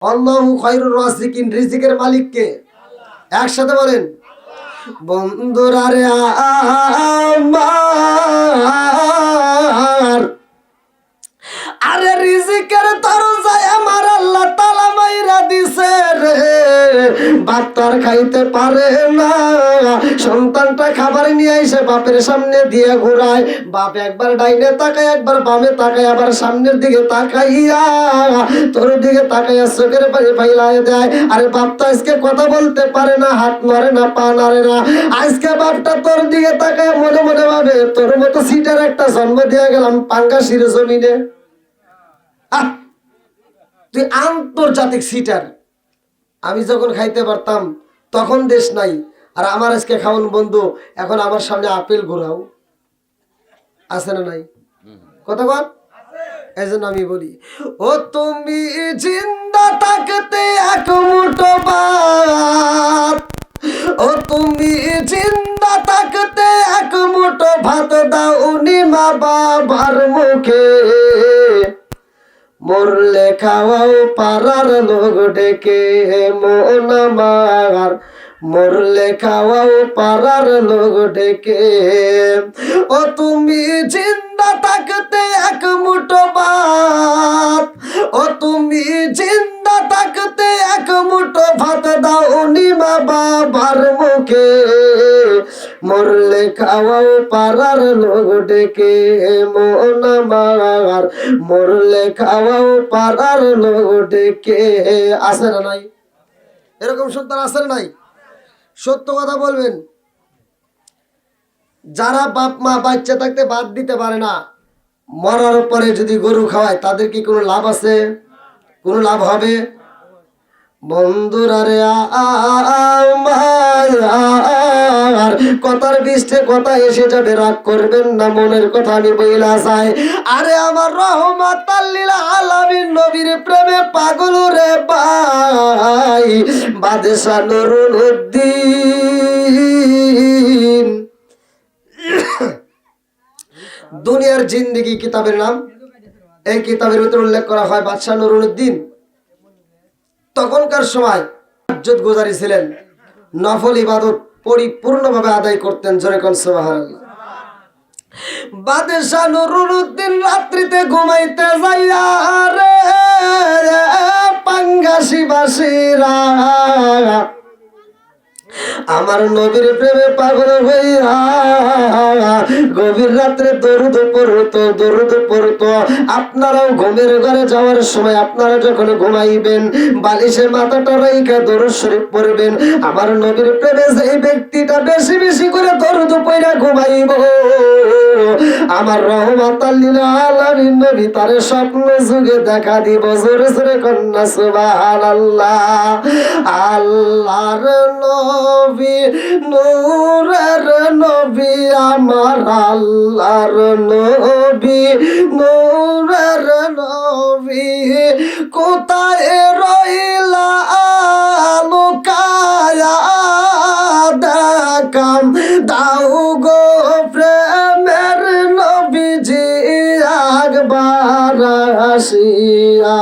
আল্লাহু খায়রুর রাযিকিন, রিজিকের মালিক কে? একসাথে বলেন, বন্ধুরা রে আমার, আরে রিজিকের দরজায় আমার আল্লাহ তাআলা মাইরা দিছে রে। বাপ তার খাইতে পারে না, সন্তানটা খাবার নিয়ে এসে বাপের সামনে দিয়ে ঘুরায়। বাপ একবার ডাইনে তাকায়, একবার বামে তাকায়, আবার সামনের দিকে তাকাইয়া তোর দিকে তাকাইয়া চোখের পানি ফাইলায় দেয়। আরে বাপ তো আজকে কথা বলতে পারে না, হাত নড়ে না, পা নড়ে না। আজকে বাপটা তোর দিকে তাকায় মনে মনে ভাবে, তোর মতো সিটার একটা জন্ম দিয়ে গেলাম পাঙ্গাসির জমিনে। তুই আন্তর্জাতিক সিটার। আমি যখন খাইতে পারতাম তখন দেশ নাই, আর আমার আজকে খাওয়ান বন্ধু, এখন আমার সামনে আপেল ঘোরাও। আছে না নাই? কথা বল। এই জন্য আমি বলি, ও তুমি জিন্দা থাকতে এক মুঠো ভাত, ও তুমি জিন্দা থাকতে এক মুঠো ভাত দাওনি মা বাবার মুখে, মরলে খাওয়াও পাড়ার লোক ডেকে মন আমার, মরলে খাওয়াও পাড়ার লোক ডেকে। ও তুমি জিন্দা থাকতে এক মুঠো ভাত, ও তুমি জিন্দা থাকতে এক মুঠো ভাত দাওনি মা বাবার মুখে, মরলে খাওয়াও পাড়ার লোক ডেকে মন আমার, মরলে খাওয়াও পাড়ার লোক ডেকে। আছে না নাই? এরকম সন্তান আছে না নাই? সত্য কথা বলবেন। যারা বাপ মা বাচ্চা থাকতে বাদ দিতে পারে না, মরার পরে যদি গরু খাওয়ায়, তাদের কি কোনো লাভ আছে? কোনো লাভ হবে? বন্ধুরা রে আমার, কথার বৃষ্টি কথা এসে যাবে, রাগ করবেন না, মনের কথা আমি বইলা যাই। আরে আমার রহমাতাল লিল আলামিন নবীর প্রেমে পাগল রে ভাই, বাদশাহ নুরুল উদ্দিন। দুনিয়ার জিন্দেগি কিতাবের নাম, এই কিতাবের ভিতরে উল্লেখ করা হয় বাদশাহ নুরুল উদ্দিন তখনকার সময় ইজ্জত গুজারি ছিলেন, নফল ইবাদত পরিপূর্ণভাবে আদায় করতেন। জোরে কোন সুবহানাল্লাহ। বাদশাহ নুরুল উদ্দিন রাত্রিতে ঘুমাইতে যাইয়া রে পাঙ্গাসি বাসিরা আমার নবীর প্রেমে পাগল হইয়া গভীর রাত্রে দরুদ পড়তো, দরুদ পড়তো। আপনারাও ঘুমের ঘরে যাওয়ার সময় আপনারা যখন ঘুমাইবেন, বালিশে মাথাটা রাইখা দরুদ শরীফ পড়বেন। আমার নবীর প্রেমে যেই ব্যক্তিটা বেশি বেশি করে দরুদ পড়া ঘুমাইব, আমার রহমাতাল লিল আলামিন নবী তারে স্বপ্ন যুগে দেখা দিব। জোরে জোরে কন্যা সুবহানাল্লাহ। আল্লাহর নবী, নূরের নবী, আমার আল্লাহর নবী, নূরের নবী, কোথায় রইলা লুকায়া দেখাম দাও গো প্রেমের নবীজি একবার আসিয়া।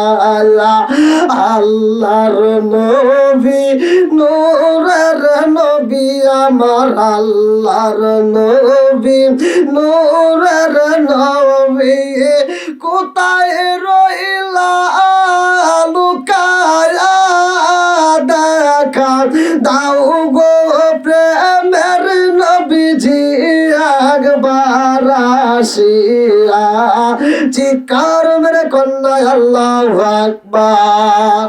আল্লাহর নবী, নূরের নবী, আমার আল্লাহর নবী, নূরের নবী, কোথায় রইলা লুকায়া দেখা দাও গো প্রেমের নবীজি একবার আসিয়া। চিৎকার মেরে কন্যা আল্লাহু আকবার।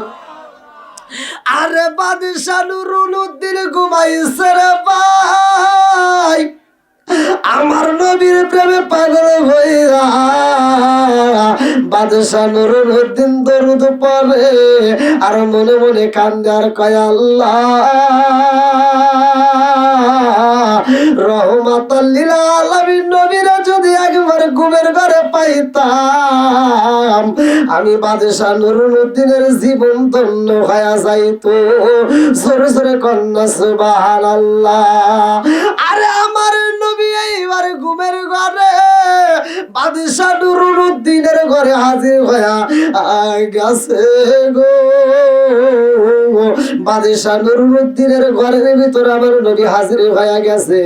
আরে বাদশাহ নুরুল উদ্দিন ঘুমাইছে রে ভাই, আমার নবীর প্রেমে পাগল হইয়া বাদশাহ নুরুল উদ্দিন দরুদ পড়ে আর মনে মনে কান্দে আর কয়, আল্লাহ রহমাতাল লিল আলামিন নবীরা যদি একবার ঘুমের ঘরে পাইতাম, আমি বাদশাহ নুরুদ্দিনের জীবন ধন্য হয়ে যাইতো। জোরে জোরে কন্যা সুবহানাল্লাহ। আরে আমার নবী এইবার ঘুমের ঘরে বাদশাহ নুরুদ্দিনের ঘরে হাজির হয়ে গেছে গো। বাদশাহ নুরুদ্দিনের ঘরের ভিতর আমার নবী হাজির হয়ে গেছে।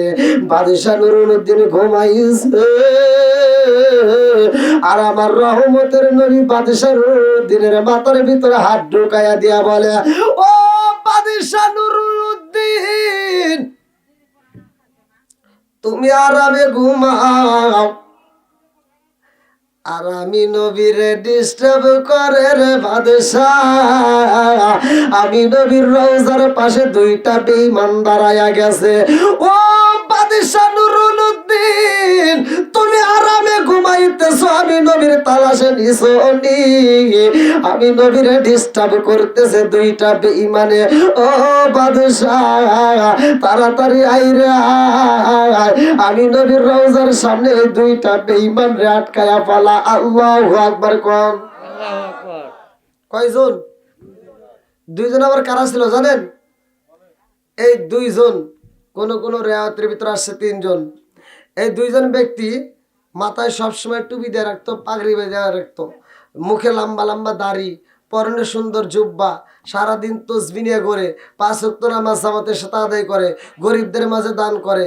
বাদশাহ নুরুদ্দিন ঘুমাইছে, আর আমার রহমতের নবী বাদশাহ নুরুদ্দিনের মাথার ভিতরে হাত ঢুকাইয়া দিয়া বলে, ও বাদশাহ নুরুদ্দিন, তুমি আরামে ঘুমাও, আর আমি নবীরে ডিস্টার্ব করে রে বাদশাহ। আমি নবীর রওজার পাশে দুইটা বেঈমান দাঁড়ায়া গেছে। ও বাদশাহ নুরুদ্দিন, তুমি আরামে ঘুমাইতেছো, আমি নবীর তালাশে নিছনি, আমি নবীরে ডিস্টার্ব করতেছে দুইটা বেঈমানে। ও বাদশাহ, তাড়াতাড়ি আইরে আয়, আমি নবীর রওজার সামনে ওই দুইটা বেঈমান রে আটকায়া পালা। আল্লাহু আকবার কোন। কয়জন? দুইজন। আবার কারা ছিল জানেন? এই দুইজন, কোন কোন রেওয়াতের ভিতরে আসছে তিনজন। এই দুইজন ব্যক্তি মাথায় সবসময় টুপি দিয়ে রাখতো, পাগড়ি বেঁধে রাখতো, মুখে লম্বা লম্বা দাড়ি, পরনে সুন্দর জুব্বা, সারাদিন তসবিহ নিয়ে ঘোরে, 5 ওয়াক্ত নামাজ জামাতের সাথে আদায় করে, গরিবদের মাঝে দান করে।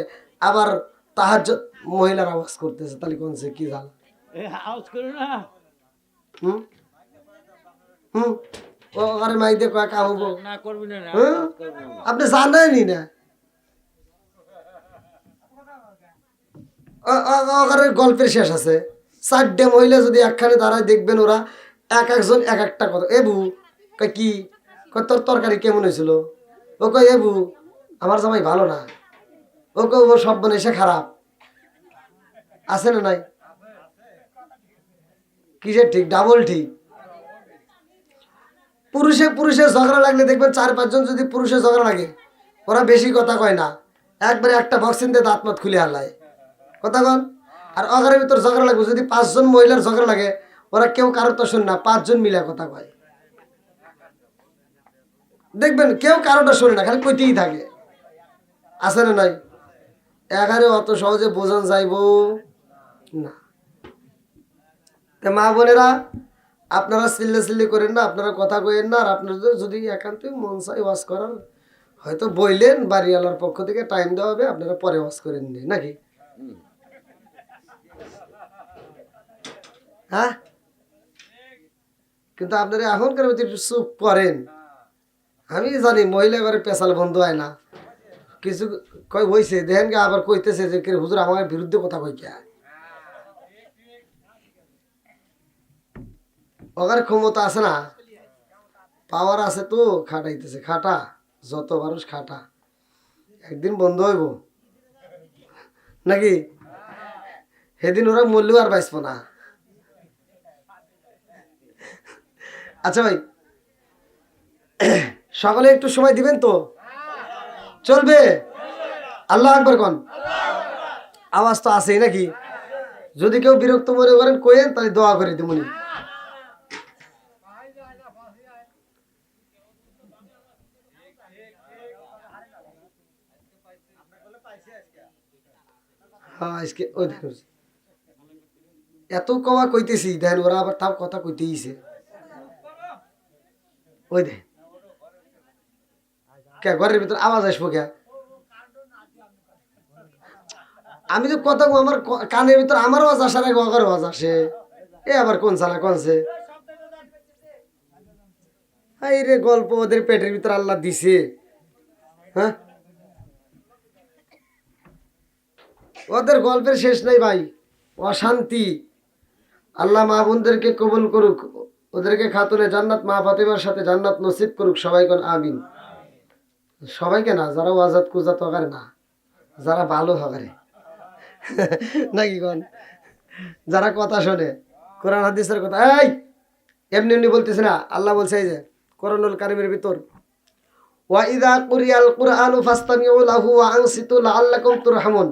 আবার তাহাজ্জুদ, মহিলার আওয়াজ করতেছে, তাহলে কোন সে কি জাল? আপনি জানেনই না, গল্পের শেষ আছে। 4টে মহিলা যদি একখানে দাঁড়ায়, দেখবেন ওরা এক একজন এক একটা কথা। এবু কি তোর তরকারি কেমন হয়েছিল? ও কয় এবু আমার জামাই ভালো না। ও কয় ও সব এসে খারাপ। আছে না নাই? কিসের ঠিক? ডাবল ঠিক। পুরুষের ঝগড়া লাগলে দেখবেন 4-5 জন যদি পুরুষের ঝগড়া লাগে, ওরা বেশি কথা কয় না, একবারে একটা বক্সিং দিয়ে দাঁত মাত খুলে হালায় কথা কন। আর অঘরের ভিতর ঝগড়া লাগবে, যদি 5 জন মহিলার ঝগড়া লাগে, ওরা কেউ কারোর তো শোনে না, 5 জন মিলে কথা কয়। দেখবেন কেউ কারোটা শোনে না, খালি কইতেই থাকে। আছে না নাই? এখানে অত সহজে বোঝান যাইব না। মা বোনেরা, আপনারা চিল্লি করেন না, আপনারা কথা কইেন না। আর আপনাদের যদি একান্ত মন চাই ওয়াজ করার, হয়তো বইলেন, বাড়িওয়ালার পক্ষ থেকে টাইম দেওয়া হবে, আপনারা পরে ওয়াজ করেন নি নাকি? হ্যাঁ, কিন্তু আপনারা এখনকার মধ্যে চুপ করেন। আমি জানি মহিলা ঘরে পেশাল বন্ধ হয় না, কিছু কয় হয়েছে দেখেন কে, আবার কইতেছে যে হুজুর আমার বিরুদ্ধে কথা কই কে। ওখানে ক্ষমতা আছে না, পাওয়ার আছে তো, খাটাইতেছে। খাটা, যত মানুষ খাটা, একদিন বন্ধ হইব নাকি? সেদিন ওরা মরলেও আর বাঁচব না। আচ্ছা ভাই, সকলে একটু সময় দিবেন তো? চলবে? আল্লাহু আকবার কোন। আওয়াজ তো আছেই নাকি? যদি কেউ বিরক্ত মনে করেন কইেন, তাহলে দোয়া করে দিমুনি। হ্যাঁ, আজকে ওই দেখুন এত কওয়া কইতেছি, দেখেন ওরা আবার তাও কথা কইতেইছে। ওই দেখ কে ঘরের ভিতর আওয়াজ আসবো কে? আমি তো কথা আমার কানের ভিতর আমার আওয়াজ আসার আগে ওর আওয়াজ আসে। এ আবার কোন সালা কোনছে? এই রে গল্প ওদের পেটের ভিতর আল্লাহ দিছে। হ্যাঁ, ওদের গল্পের শেষ নাই ভাই, অশান্তি। আল্লাহ মা বোনদেরকে কবুল করুক, ওদেরকে খাতুনে জান্নাত মা ফাতেমার সাথে জান্নাত নসিব করুক। সবাই কোন আমিন। সবাইকে না, যারা ওয়াজাত কুজাত হকারে না, যারা ভালো হকারে নাকি কোন, যারা কথা শোনে, কোরআন হাদিসের কথা। এই এমনি এমনি বলতেছে না, আল্লাহ বলছে এই যে কোরআনুল কারীমের ভিতর, ওয়া ইযা কুরিয়াল কুরআনু ফাসতামিউ লাহু ওয়া আনসিতু লাআল্লাকুম তুরহামুন।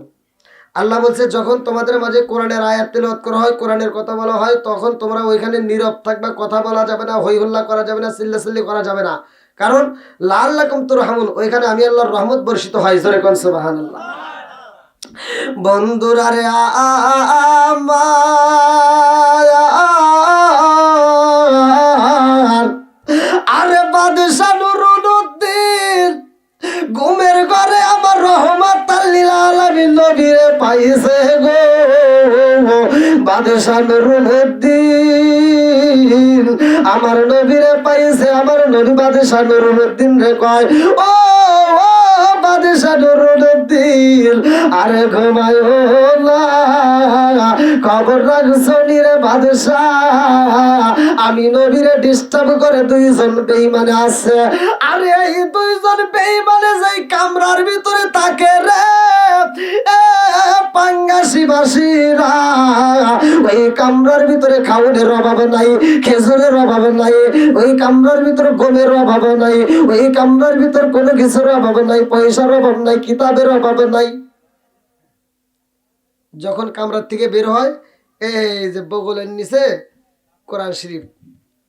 আল্লাহ বলছে যখন তোমাদের মাঝে কোরআনের আয়াত তেলাওয়াত করা হয়, কোরআনের কথা বলা হয়, তখন তোমরা ওইখানে নীরব থাকবে, কথা বলা যাবে না, হই হল্লা করা যাবে না, চিল্লাচিল্লি করা যাবে না। কারণ লাআল্লাকুম তুরহামুন, ওইখানে আমি আল্লাহর রহমত বর্ষিত হয়। জোরে কোন সুবহানাল্লাহ। বন্ধুরা রে আমার, আরে বাদশা নুরুদ্দিন ঘুমের ঘরে আমার রহমাতাল লিল আলামিন নবীরে পাইছে গো। বাদশা নুরুদ্দিন আমার নবীরে পাইছে, আমার নবী বাদশা নুরুদ্দিন রে কয়, ও বাদশা নুরুদ্দিন আরে ঘুমায় না, খবর রাখছো নি রে বাদশা, আমি নবীরে ডিস্টার্ব করে দুইজন বেঈমান আছে। আরে এই দুইজন বেঈমানে যেই কামরার ভিতরে থাকে রে পাঙ্গাসি বাসীরা, ওই কামরার ভিতরে খাওয়ানোর অভাব নাই, খেজুরের অভাব নাই, ওই কামরার ভিতরে গমের অভাব নাই, ওই কামরার ভিতরে কোনো কিছুর অভাব নাই, পয়সার অভাব নাই, কিতাবের অভাব নাই। যখন কামরার থেকে বের হয়, এই যে বগলের নিচে কোরআন শরীফ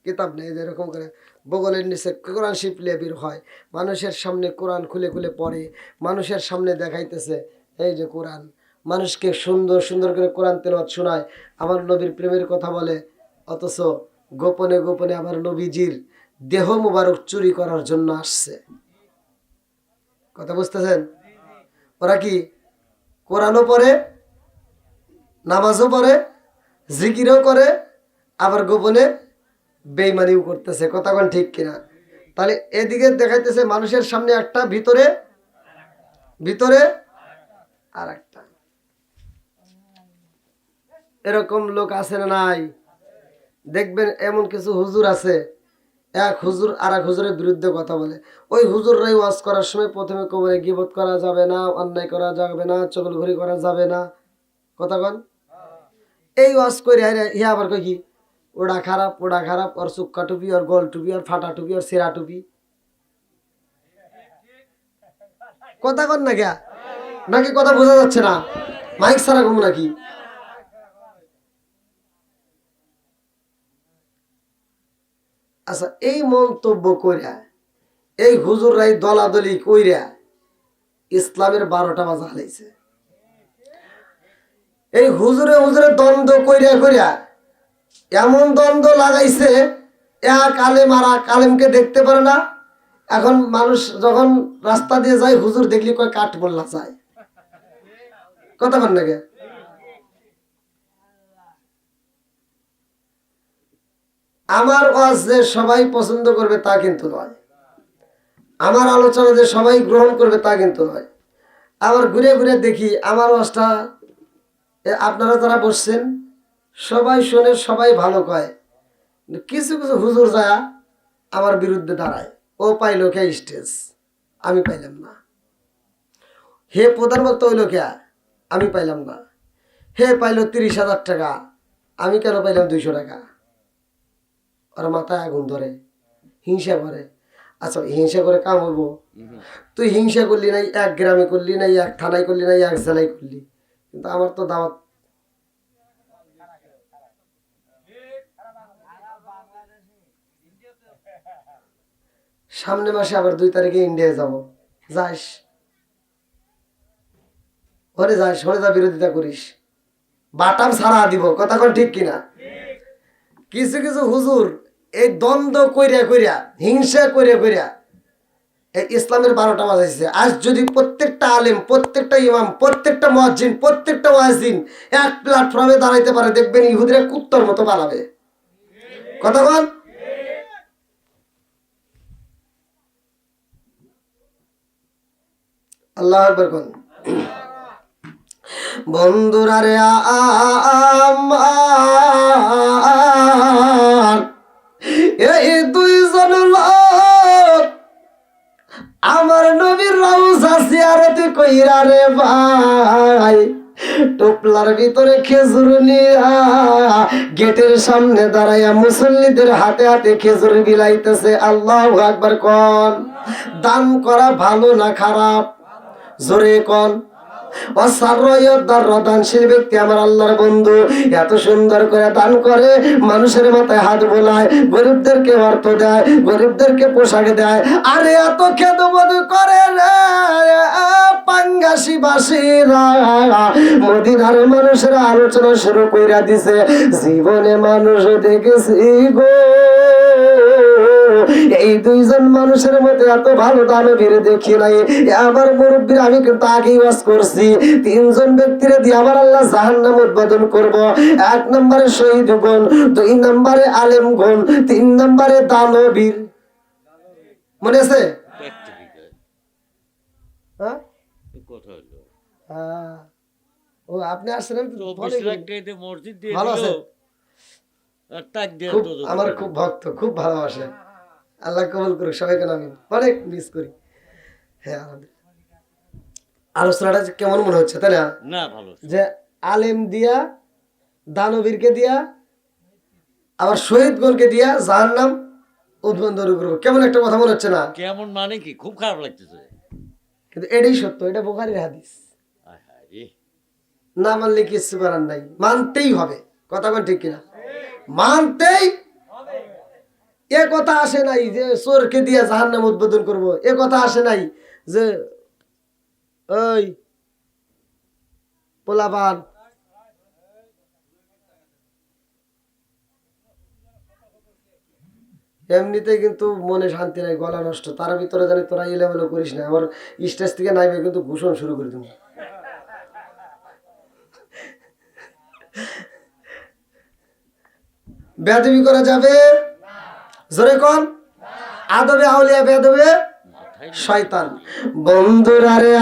কিতাব নেই, এরকম করে বগলের নিচে কোরআন শরীফ নিয়ে বের হয়, মানুষের সামনে কোরআন খুলে খুলে পড়ে, মানুষের সামনে দেখাইতেছে এই যে কোরআন, মানুষকে সুন্দর সুন্দর করে কোরআন তেলাওয়াত শোনায়, আমার নবীর প্রেমের কথা বলে, অথচ গোপনে গোপনে আমার নবীজির দেহ মুবারক চুরি করার জন্য আসছে। কথা বুঝতেছেন? ওরা কি কোরআনও পড়ে, নামাজও পড়ে, জিকিরও করে, আবার গোপনে বেঈমানিও করতেছে। কথা কোন ঠিক কিনা? তাহলে এদিকে দেখাইতেছে মানুষের সামনে একটা, ভিতরে ভিতরে আর একটা। এরকম লোক আছে না নাই? দেখবেন এমন কিছু হুজুর আছে, এক হুজুর আর এক হুজুরের বিরুদ্ধে কথা বলে। ওই হুজুররাই ওয়াজ করার সময় প্রথমে কবরে গীবত করা যাবে না, অন্যায় করা যাবে না, চগলখড়ি করা যাবে না। কথা কন এই ওয়াজ করে ইয়া আবার কই কি ওটা খারাপ, ওটা খারাপ, ওর চুক্কা টুপি, ওর গোল টুপি, ওর ফাটা টুপি, ওর সেরা টুপি। কথা কন না কে? নাকি কথা বোঝা যাচ্ছে না? মাইক সারা ঘুম নাকি? আচ্ছা, এই মন্তব্য কইরা এই হুজুররাই দলাদলি কইরা ইসলামের 12টা বাজা হালাইছে। এই হুজুরে হুজুরে দ্বন্দ্ব কইরা কইরা এমন দ্বন্দ্ব লাগাইছে, এক আলেম আর এক আলেমকে দেখতে পারে না। এখন মানুষ যখন রাস্তা দিয়ে যায়, হুজুর দেখলি কয় কাঠ বললা যায়। কথা কন নাকি? আমার ওয়াজ যে সবাই পছন্দ করবে তা কিন্তু নয়, আমার আলোচনা যে সবাই গ্রহণ করবে তা কিন্তু নয়। আবার ঘুরে ঘুরে দেখি আমার ওয়াজটা আপনারা যারা বসছেন সবাই শোনে, সবাই ভালো কয়, কিছু কিছু হুজুর যায় আমার বিরুদ্ধে দাঁড়ায়। ও পাইল কে স্টেজ, আমি পাইলাম না। হে প্রধান বক্তা হইল কে, আমি পাইলাম না। হে পাইল 30,000 টাকা, আমি কেন পাইলাম 200 টাকা। ওর মাথায় আগুন ধরে, হিংসা করে। আচ্ছা, হিংসা করে কাম হইব? তুই হিংসা করলি নাই, এক গ্রামে করলি নাই, এক থানায় করলি নাই, এক জেলায় করলি, কিন্তু আমার তো দাওয়াত। সামনে মাসে আবার 2 তারিখে ইন্ডিয়া যাব, যাস ওরে, যাস ওরে, যা বিরোধিতা করিস, বাটাম ছাড়া দিব। কথা কোন ঠিক কিনা? কিছু কিছু হুজুর এই দ্বন্দ্ব কইরা কইরা, হিংসা কইরা কইরা এই ইসলামের 12টা বাজাইছে। আজ যদি প্রত্যেকটা আলেম, প্রত্যেকটা ইমাম, প্রত্যেকটা মুয়াজ্জিন, প্রত্যেকটা ওয়াজিন এক প্ল্যাটফর্মে দাঁড়াইতে পারে, দেখবেন ইহুদিরা কুত্তার মতো পালাবে। কথা বল। আল্লাহু আকবার কোন। বন্ধুরা রে আমার, এই দুইজন লোক আমার নবীর রওজা জিয়ারত কইরা রে ভাই, টোপলার ভিতরে খেজুর নিয়া গেটের সামনে দাঁড়াইয়া মুসল্লিদের হাতে হাতে খেজুর বিলাইতেছে। আল্লাহু আকবার কোন। দান করা ভালো না খারাপ? জোরে কোন। দানশীল ব্যক্তি আমার আল্লাহর বন্ধু, এত সুন্দর করে দান করে, মানুষের মাথায় হাত বোলায়, গরিবদেরকে অর্থ দেয়, গরিবদেরকে পোশাক দেয়। আরে এত খেদমত করে রে পাঙ্গাসি বাসীরা, মদিনার মানুষেরা আলোচনা শুরু কইরা দিছে, জীবনে মানুষ দেখেছি গো এই দুইজন মানুষের মধ্যে এত ভালো দানবীর দেখি নাই। আমার মুরব্বীর আমি কিন্তু আগেই ওয়াজ করছি, তিনজন ব্যক্তির দিয়ে আমার আল্লাহ জাহান্নাম উদ্বোধন করব। 1 নম্বরে শহীদ গুণ, 2 নম্বরে আলেম গুণ, 3 নম্বরে দানবীর। মনে আছে? হ্যাঁ ও আপনি আসলেন ভালো আছে, আমার খুব ভক্ত, খুব ভালোবাসে, আল্লাহ কবুল করুক সবাইকে, আমি অনেক মিস করি। হ্যাঁ আলোচনাটা কেমন মনে হচ্ছে তাই না? যে আলেম দিয়া, দানবীরকে দিয়া, আবার শহীদ গণকে দিয়া জাহান্নাম উদ্বোধন করবো, কেমন একটা কথা মনে হচ্ছে না? কেমন মানে কি? খুব খারাপ লাগতেছে, কিন্তু এটাই সত্য, এটা বুখারীর হাদিস, না মানলে কিছু করার নাই, মানতেই হবে। কথা বল ঠিক কিনা? মানতেই। এ কথা আসে নাই যে চোরকে দিয়ে জাহান্নাম উদ্বোধন করব, এ কথা আসে নাই যে ওই পোলাপান এমনিতে কিন্তু মনে শান্তি নাই, গলা নষ্ট, তার ভিতরে জানি তোরা এলোমেলো করিস না, আমার স্টেজ থেকে নাইবে কিন্তু ঘোষণ শুরু করে দেবো। বেয়াদবি করা যাবে? জোরে কোন? আদবে আউলিয়া, বেয়াদবে শয়তান। বন্ধুরা রে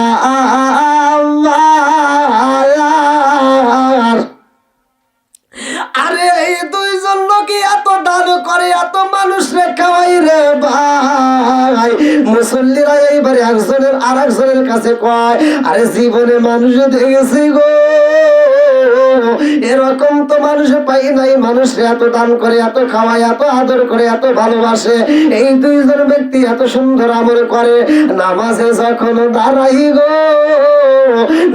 আরে এই দুইজন লোকই এত দান করে, এত মানুষ রে খাওয়াই রে ভাই, মুসল্লিরা এইবারে একজনের আর একজনের কাছে কয়, আরে জীবনে মানুষ দেখেছি গো এরকম তো মানুষ পাই নাই, মানুষ এত দান করে, এত খাওয়ায়, এত আদর করে, এত ভালোবাসে। এই দুইজন ব্যক্তি এত সুন্দর আমল করে, নামাজে যখন দাঁড়াই গো,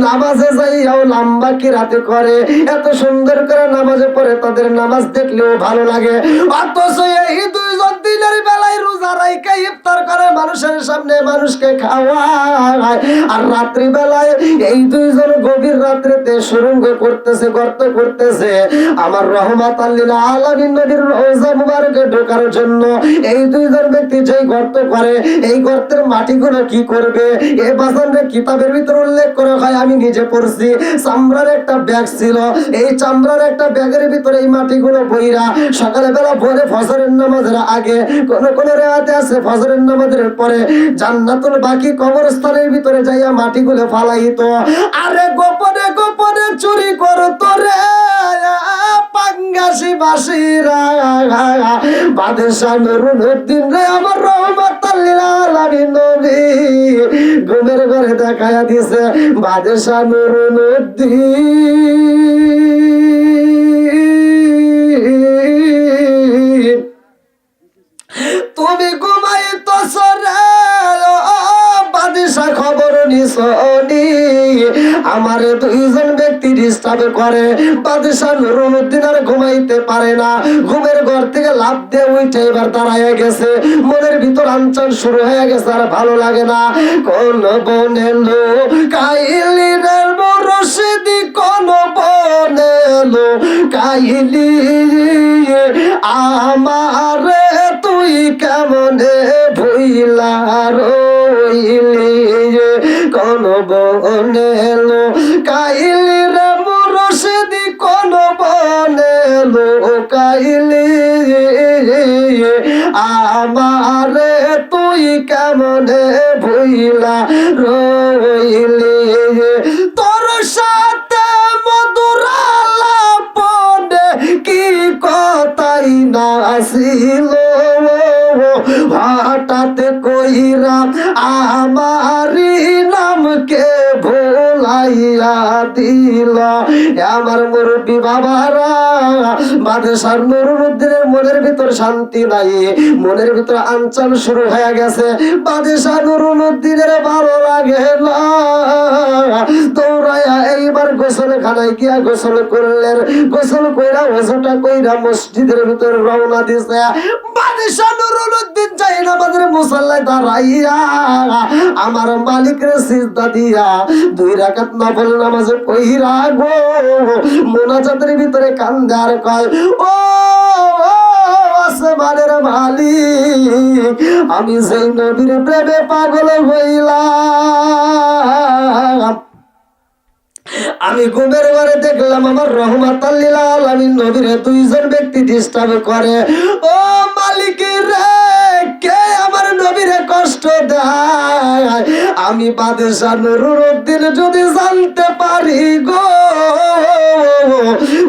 নামাজে যাইয়াও লম্বা কিরাতে করে, এত সুন্দর করে নামাজে পড়ে, তাদের নামাজ দেখলেও ভালো লাগে। অথচ এই দুইজন দিনের বেলায় রোজা রাইখা ইফতার করে, মানুষের সামনে মানুষকে খাওয়ায়, আর রাত্রি বেলায় এই দুইজন গভীর রাত্রিতে সুরঙ্গ করতেছে, গর্ত করতেছে আমার রহমাত লিল আলামিন নবীর রওজা মুবারকে ঢোকার জন্য। এই দুইজন ব্যক্তি যেই গর্ত করে, এই গর্তের মাটিগুলো কি করবে? এই বাজারে কিতাবের ভিতর উল্লেখ করা হয়, আমি নিজে পড়ছি, চামড়ার একটা ব্যাগ ছিল, এই চামড়ার একটা ব্যাগের ভিতরে এই মাটিগুলো বইরা সকালে বেলা ভোরে ফজরের নামাজের আগে, কোন কোন রিওয়ায়াতে আছে ফজরের নামাজের পরে, জান্নাতুল বাকি কবরস্থানের ভিতরে যাইয়া মাটিগুলো ফালাইতো। আরে গোপনে গোপনে চুরি করতো রে পাঙ্গাসি বাসীরা। বাদশাহ নুরুদ্দিন রে আমার রহমাতুল লিল আলামিন নবী ঘুমের ঘরে দেখায়া দিছে, বাদশাহ নুরুদ্দিন তুমি ঘুমাইতেছ রে বাদশাহ খবর নিছনি, আমার দুইজন ব্যক্তি ডিস্টার্ব করে। বাদশাহ নুরুদ্দিন আর ঘুমাইতে পারে না, ঘুমের ঘর থেকে লাফ দিয়ে উঠে এবার দাঁড়ায় গেছে, মনের ভিতর আঞ্চল শুরু হয়ে গেছে, আর ভালো লাগে না। কোন বনে লো কাইলি রে মুর্শিদি, কোন বনে লো কাইলি আমারে তুই কেমনে ভুইলা রইলি, কোন বনে লো কাইলি রে মুর্শিদি, কোন বনে লো কাইলি আমারে তুই কেমনে ভুইলা রইলি, তোর সাথে মধুর আলাপনে কি কথাই না ছিল, হঠাৎ কইরা আমারি নামকে ভুলাইয়া দিল। আমার মুরব্বী বাবারা, বাদশাহ নুরুদ্দিনের মনের ভিতর শান্তি নাই, মনের ভিতর আঞ্চল শুরু হয়ে গেছে। বাদশাহ নুরুদ্দিনের ভালো লাগে না, তোমরা কয়া এইবার গোসলখানায় গিয়া গোসল করলেন। গোসল কইরা ওজোটা কইরা মসজিদের ভিতরে রওনা দিছে। বাদশাহ নুরুল উদ্দিন যাই নামাজের মুসাল্লায় দাঁড়াইয়া আমার মালিকের সিজদা দিয়া 2 রাকাত নফল নামাজ পড়িরা গো মুনাজাতের ভিতরে কান্দে আর কয়, ও আসমানের মালিক, আমি সেই নবীর প্রেমে পাগল হইলাম। আমি ঘুমের ঘরে দেখলাম আমার রহমাতাল লিল আলামিন নবীরে 2 জন ব্যক্তি ডিস্টার্ব করে। ও মালিক রে, কে আমার নবীরে কষ্ট দেয়? আমি বাদশাহ নুরুল উদ্দিন যদি জানতে পারি গো,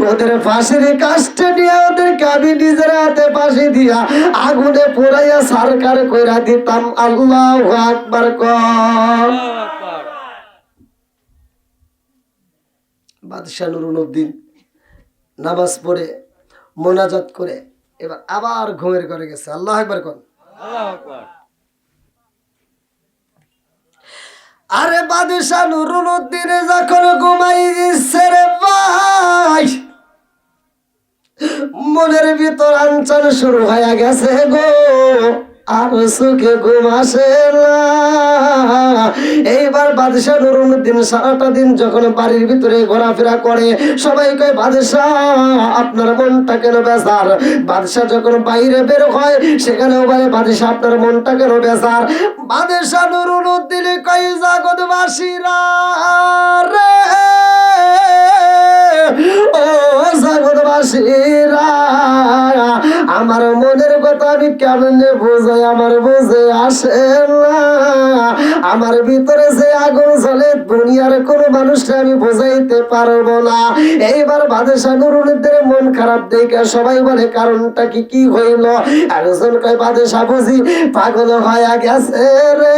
ওদের ফাঁসির কাস্টে নিয়ে ওদেরকে আমি নিজের হাতে ফাঁসি দিয়া আগুনে পোড়াইয়া সরকার কইরা দিতাম। আল্লাহু আকবার কর। বাদশাহ নুরুল উদ্দিন নামাজ পড়ে মোনাজাত করে এবার আবার ঘুমের ঘরে গেছে। আল্লাহু আকবার কোন। আরে বাদশাহ নুরুল উদ্দিন যখন ঘুমাই দিচ্ছে রে ভাই, মনের ভিতর আনচান শুরু হয়ে গেছে গো, আর সুখে ঘুম আসে না। এইবার বাদশাহ নুরুল উদ্দিন সারাটা দিন যখন বাড়ির ভিতরে ঘোরাফেরা করে, সবাই কয় বাদশাহ আপনার মনটা কেন বেজার? বাদশাহ যখন বাইরে বের হয় সেখানেও বলে বাদশাহ আপনার মনটা কেন বেজার? বাদশাহ নুরুল উদ্দিন কয় জগৎবাসীরা রে, ও জগৎবাসীরা, আমার মনের কথা আমি কেমনে বোঝাই, আমার বুঝে আসে না। আমার ভিতরে যে আগুন জ্বলে দুনিয়ার কোন মানুষকে আমি বোঝাইতে পারবো না। এইবার বাদশাহ নুরুল উদ্দিনের মন খারাপ দেখে সবাই বলে কারণটা কি কি হইল? একজন কয় বাদশাহ বুঝি পাগল হয়ে গেছে রে।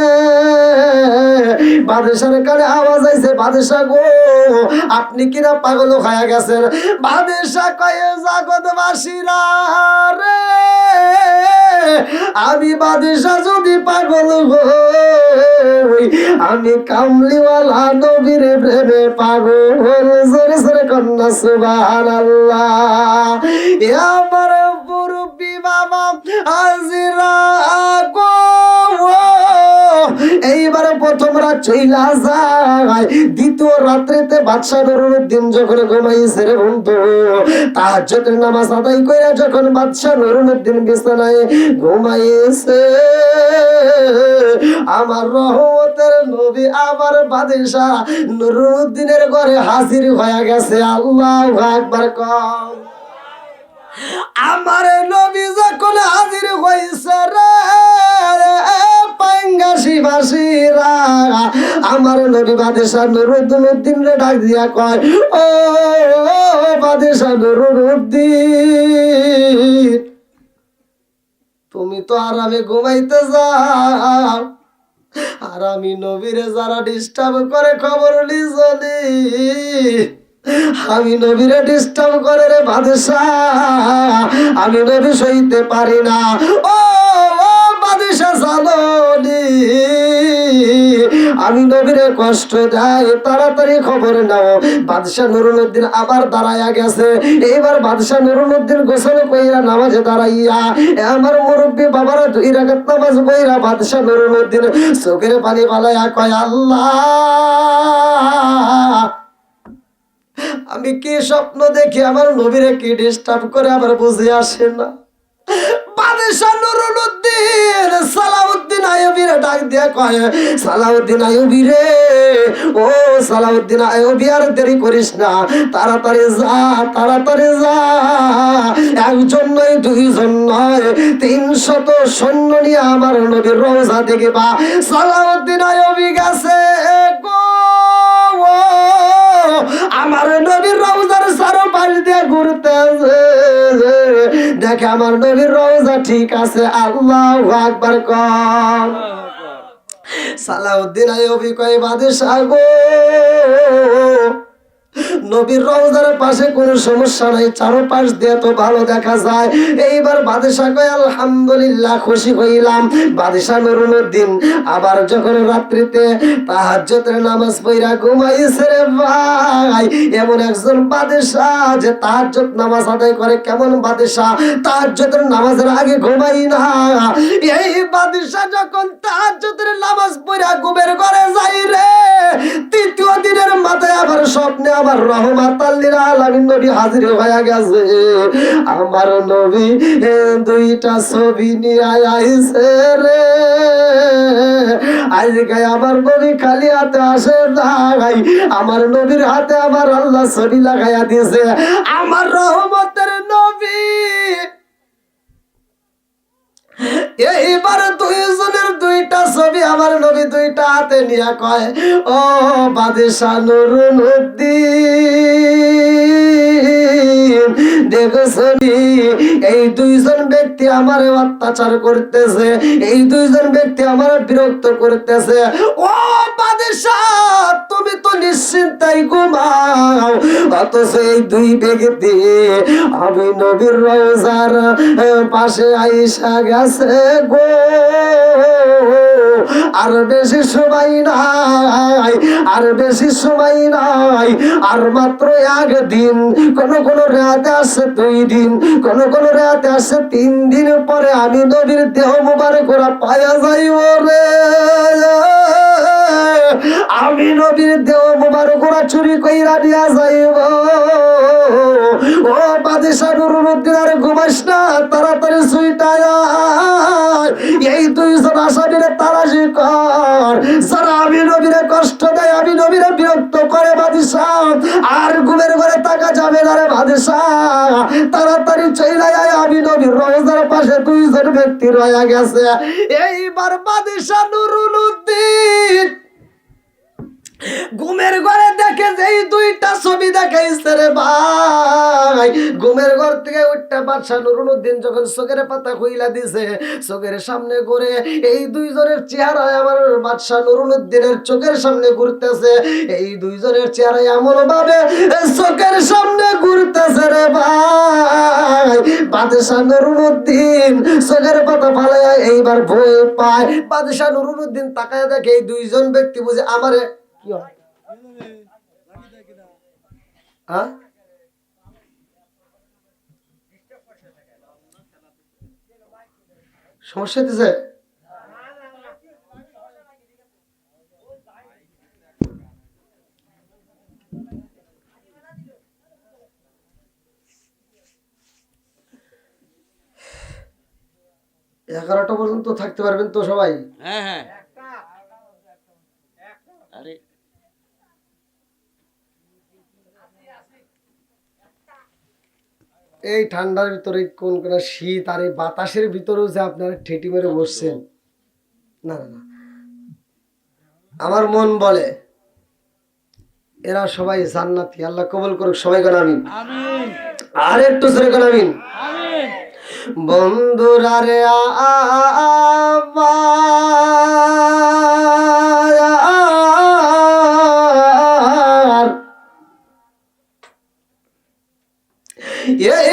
বাদশার কানে আওয়াজ আইছে, বাদশাহ গো আপনি কিনা পাগল হয়ে গেছেন? বাদশাহ কয় জগৎবাসীরা রে, আমি বাদশাহ যদি পাগল হই, আমি কামলিওয়ালা নবীর প্রেমে পাগল। জোরে জোরে কন্যা সুবহানাল্লাহ। এ আমার মুরব্বি বাবা হাজিরা গো, এইবার প্রথম রাত চইলা যায়, দ্বিতীয় রাত্রিতে বাদশাহ নুরুল উদ্দিন যখন ঘুমাইছে রে বন্ধু, তাহাজ্জুদের নামাজ আদায় কইরা যখন বাদশাহ নুরুল উদ্দিন বিছানায় ঘুমাইছে, আমার রহমতের নবী আমার বাদশাহ নুরুল উদ্দিনের ঘরে হাজির হয়ে গেছে। আল্লাহু আকবার কও। আমার নবী যখন হাজির হইছে রে পাঙ্গাসি বাসীরা, আমার নবী বাদশাহ নুরুল উদ্দিন রে ডাক দিয়া কয়, ও বাদশাহ নুরুল উদ্দিন, তুমি তো আরামে ঘুমাইতে যাও, আর আমি নবীরে যারা ডিস্টার্ব করে খবর লিজনি, আমি নবীরে ডিস্টার্ব করে রে বাদশাহ, আমি নবী সইতে পারি না। ও বাদশাহ জানোনি আমি নবীরে কষ্ট দেয়, তাড়াতাড়ি খবর নাও। বাদশাহ নুরুল উদ্দিন আবার দাঁড়াইয়া গেছে। এইবার বাদশাহ নুরুল উদ্দিন গোসল কইরা নামাজে দাঁড়াইয়া আমার মুরব্বী বাবারা 2 রাকাত নামাজ পড়িরা বাদশাহ নুরুল উদ্দিন চোখের পানি বালাইয়া কয়, আল্লাহ আমি কি স্বপ্ন দেখি আমার নবীরে কি ডিস্টার্ব করে আমার বুঝে আসে না। বাদশাহ নুরুল উদ্দিন সালাউদ্দিন আইয়ুবীরে ডাক দিয়া কয়, সালাউদ্দিন আইয়ুবী রে, ও সালাউদ্দিন আইয়ুবী আর দেরি করিস না, তাড়াতাড়ি যা, তাড়াতাড়ি যা। একজন নয়, 2 জন নয়, 300 সৈন্য নিয়ে আমার নবীর রওজা দেখবা। সালাউদ্দিন আইয়ুবী গেছে গো, আমার নবীর রওজার চারপাশ দিয়ে ঘুরতেছে, দেখে আমার নবীর রওজা ঠিক আছে। আল্লাহু আকবার কর। সালাউদ্দিন আইয়ুবী কয়, বাদশাহ গো নবীর রওজার পাশে কোনো সমস্যা নাই, চারপাশ দিয়ে তো ভালো দেখা যায়। এইবার বাদশা কয় আলহামদুলিল্লাহ, খুশি হইলাম। বাদশা নুরুদ্দিন আবার যখন রাত্রিতে তাহাজ্জুদের নামাজ পড়া ঘুমাইছে রে ভাই, এমন একজন বাদশা যে তাহাজ্জুদ নামাজ আদায় করে। কেমন বাদশা? তাহাজ্জুদের নামাজের আগে ঘুমাই না। এই বাদশা যখন তাহাজ্জুদের নামাজ পড়া ঘুমের ঘরে যাই রে, তৃতীয় দিনের মাথায় আবার স্বপ্নে আবার রহমাতাল লিল আলামিন নবী হাজির হয়ে গেছে। আমার নবী দুইটা ছবি নিয়ে আইছে রে। আজকে আমার নবী খালি হাতে আসে নাই, আমার নবীর হাতে আবার আল্লাহ ছবি লাগাইয়া দিয়েছে। আমার রহমতের নবী এইবার দুইজনের দুইটা ছবি আমার নবী দুইটা হাতে নিয়ে কয়, ও বাদশা নুরুদ্দিন, দেখছনি এই দুইজন ব্যক্তি আমার অত্যাচার করতেছে, এই দুইজন ব্যক্তি আমার বিরক্ত করতেছে। ও বাদশা, তুমি তো নিশ্চিন্তাই ঘুমাও, অথচ এই দুই ব্যক্তি আমি নবীর রওজার পাশে আইসা গেছে গো। আর বেশি সময় নাই, আর বেশি সময় নাই, আর মাত্র একদিন, কোন কোন রাতে আসছে 2 দিন, কোন কোন রাতে আসছে 3 দিন পরে আমি নবীর দেহ মোবারক ওরা পায়া যাইব রে। আমি নবীর দেহ মোবারক ওরা চুরি কইরা নিয়া যাইব। ও বাদশা নুরুদ্দিন, আর ঘুমাস না, তাড়াতাড়ি সুইটা এই দুইজন আসামিরে তালাশি কর, যারা আমি নবীরে কষ্ট দেয়, আমি নবীরে বিরক্ত করে বাদশা, আর ঘুমের ঘরে থাকা যাবে না রে বাদশা। তাড়াতাড়ি চলে যায়, আমি নবীর রওজার পাশে দুইজন ব্যক্তি রয়ে গেছে। এইবার বাদশা নুরুদ্দিন ঘুমের ঘরে দেখে যে এই দুইটা ছবি দেখাইছে রে ভাই। ঘুমের ঘর থেকে উঠতে বাদশা নুরুদ্দিন যখন চোখের পাতা খুইলা দিছে, চোখের সামনে ঘুরে এই দুইজনের চেহারা আমার বাদশা নুরুদ্দিনের চোখের সামনে ঘুরতেছে। এই দুইজনের চেহারা এমন ভাবে চোখের সামনে ঘুরতেছে রে ভাই, বাদশা নুরুদ্দিন চোখের পাতা ফালাইয়া এইবার ভয় পায়। বাদশা নুরুদ্দিন তাকায় দেখে এই দুইজন ব্যক্তি বুঝে আমারে কি হয়? সমস্যা হইতেছে? এগারোটা পর্যন্ত থাকতে পারবেন তো সবাই? হ্যাঁ হ্যাঁ। আরে এই ঠান্ডার ভিতরে কোন কোন শীত আর এই বাতাসের ভিতরেও যে আপনারা ঠেটি মেরে বসছেন, না না না, আমার মন বলে এরা সবাই জান্নাতি। আল্লাহ কবুল করুক, সবাই কোন আমিন। আর একটু জোরে কোন আমিন। বন্ধুরা রে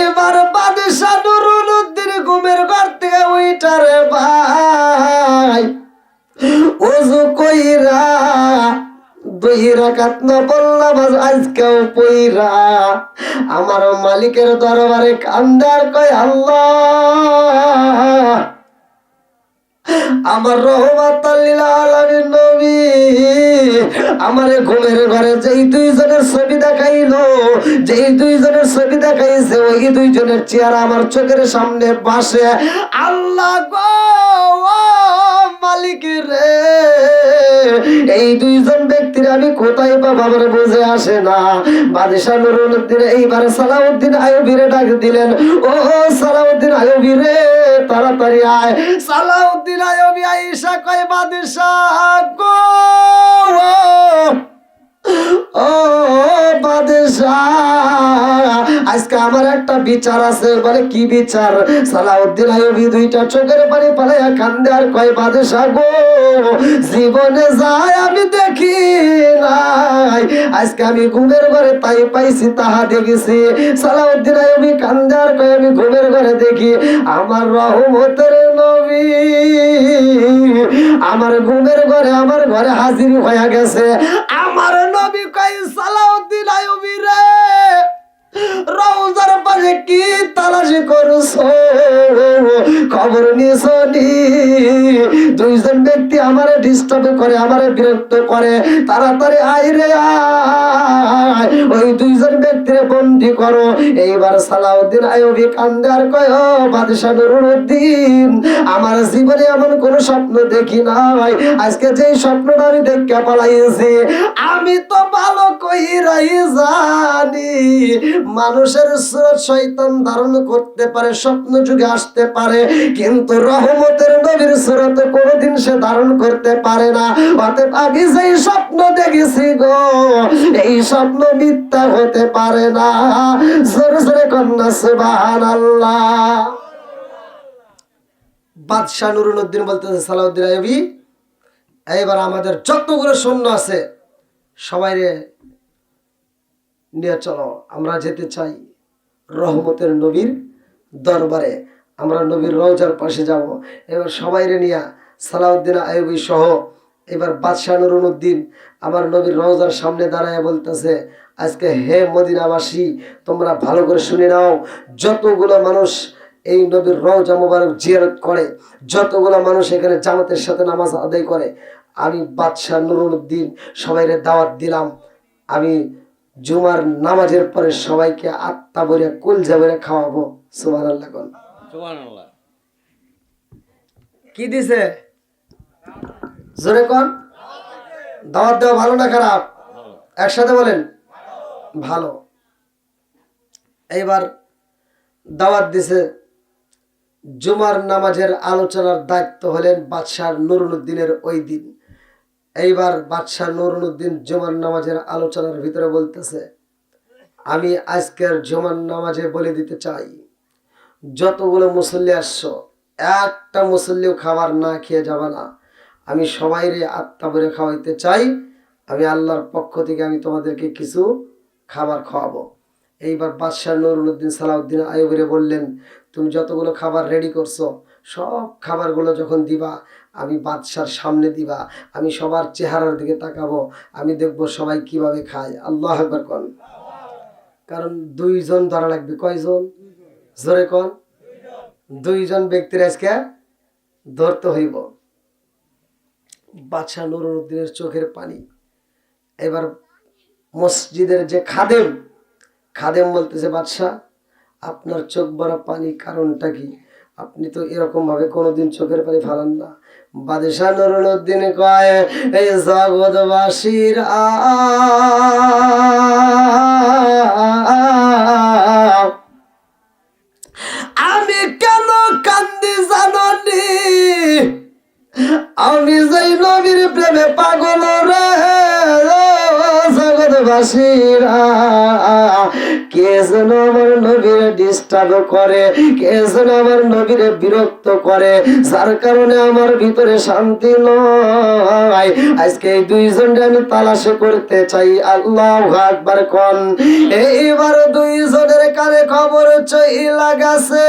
এবার বাদশা নুরুদ্দিন ঘুমের ঘর থেকে উইঠা রে ভাই, ওযু কইরা 2 রাকাত নফল নামাজ আজকেও পইরা আমার মালিকের দরবারে কান্দার কয়, আল্লাহ আমার রহমাতাল লিল আলামিন নবী আমারে ঘুমের ঘরে যেই দুইজনের ছবি দেখাইলো, যেই দুইজনের ছবি দেখাইছে, ওই দুইজনের চেহারা আমার চোখের সামনে বাসে। আল্লাহ গো মালিক রে, এই দুইজন ব্যক্তির আমি কোথায় পাবো আমার বুঝে আসে না। বাদশা নুরুদ্দিন এইবার সালাউদ্দিন আইয়ুবীরে ডাক দিলেন, ও সালাউদ্দিন আইয়ুবী রে, তাড়াতাড়ি আয়। সালাউদ্দিন আইয়ুবী আইসা কয়, বাদশা গো, ও বাদশা আজকে আমার একটা বিচার আছে। বলে কি বিচার? সালাউদ্দিন আইয়ুবী দুইটা চোখের পানি পালাইয়া কান্দে আর কয় বাদশা গো, জীবনে যায় আমি দেখি নাই, আজকে আমি ঘুমের ঘরে তাই পাইছি তাহা দেখেছি। সালাউদ্দিন আইয়ুবী কান্দে আর কয় আমি ঘুমের ঘরে দেখি আমার রহমতের নবী আমার ঘুমের ঘরে আমার ঘরে হাজির হয়ে গেছে। আমার নবী কয় সালাউদ্দিন আইয়ুবী রে, রওজার পাশে কি তালাশি করছো? খবর নিয়েছো নি? দুইজন ব্যক্তি আমারে ডিস্টার্ব করে, আমারে বিরক্ত করে, তাড়াতাড়ি আয় রে আয়, ওই দুইজন ব্যক্তিরে বন্দী করো। এইবার সালাউদ্দিন আইয়ুবী কান্দে আর কয় ও বাদশা নুরুদ্দিন, আমার জীবনে এমন কোন স্বপ্ন দেখি নাই, আজকে যেই স্বপ্নটা আমি দেখে পালাইছি, আমি তো ভালো কইরাই জানি মানুষের সুরত শয়তান ধারণ করতে পারে, স্বপ্ন যুগে আসতে পারে, কিন্তু রহমতের নবীর সুরত কোনোদিন সে ধারণ করতে পারে না। অতএব আমি যেই স্বপ্ন দেখেছি গো, এই স্বপ্ন মিথ্যা হতে পারে না। জোরে জোরে কন্যা সুবহানাল্লাহ। বাদশাহ নুরুদ্দিন বলতেছে সালাউদ্দিন আইয়ুবী, এইবার আমাদের যতগুলো সৈন্য আছে সবাই নিয়ে চলো, আমরা যেতে চাই রহমতের নবীর দরবারে, আমরা নবীর রওজার পাশে যাব। এবার সবাই নিয়ে সালাউদ্দিন আইয়ুবী সহ এবার বাদশাহ নুরুদ্দিন আমার নবীর রওজার সামনে দাঁড়ায় বলতেছে, আজকে হে মদিনাবাসী তোমরা ভালো করে শুনে নাও, যতগুলো মানুষ এই নবীর রওজা মুবারক জিয়ারত করে, যতগুলো মানুষ এখানে জামাতের সাথে নামাজ আদায় করে, আমি বাদশাহ নুরুদ্দিন সবাইরে দাওয়াত দিলাম, আমি জুমার নামাজের পরে সবাইকে আত্মা ভরে কুলজা ভরে খাওয়াবো। সুবহানাল্লাহ কোন সুবহানাল্লাহ। কি দিছে জোরে কোন? দাওয়াত দেওয়া ভালো না খারাপ? একসাথে বলেন ভালো। এইবার দাওয়াত দিছে, জুমার নামাজের আলোচনার দায়িত্ব হলেন বাদশাহ নুরুদ্দিনের ওই দিন। এইবার বাদশাহ নুরুদ্দিন জুমার নামাজের আলোচনার ভিতরে বলতেছে, আমি আজকের জুমার নামাজে বলে দিতে চাই, যতগুলো মুসল্লি আসছো একটা মুসল্লিও খাবার না খেয়ে যাবে না, আমি সবাইরে আত্মা ভরে খাওয়াইতে চাই, আমি আল্লাহর পক্ষ থেকে আমি তোমাদেরকে কিছু খাবার খাওয়াবো। এইবার বাদশাহ নুরুদ্দিন সালাউদ্দিন আইয়ুবীরে বললেন, তুমি যতগুলো খাবার রেডি করছো সব খাবারগুলো যখন দিবা আমি বাদশার সামনে দিবা, আমি সবার চেহারার দিকে তাকাবো, আমি দেখবো সবাই কিভাবে খায়। আল্লাহু আকবার কোন। কারণ দুইজন ধরা লাগবে। কয়জন? জোরে কোন। দুইজন ব্যক্তির আজকে ধরতে হইব। বাদশাহ নুরুদ্দিনের চোখের পানি। এবার মসজিদের যে খাদেম বলতেছে, বাদশাহ আপনার চোখ ভরা পানি কারণটা কি? আপনি তো এরকম ভাবে কোনোদিন চোখের পানি ফেলান না। বাদশাহ নুরুদ্দিন কয়, এই জগৎবাসীর আমি কেন কান্দি জানি? আমি যেই নবীর প্রেমে পাগল রে, জগৎবাসীরা কে যেন আমার নবীর ডিস্টার্ব করে, কে যেন আমার নবীর বিরক্ত করে, যার কারণে আমার ভিতরে শান্তি নয়। আজকে এই দুইজনকে আমি তালাশে করতে চাই। আল্লাহু আকবার কোন। এইবার দুইজনের কানে খবর চইলা গেছে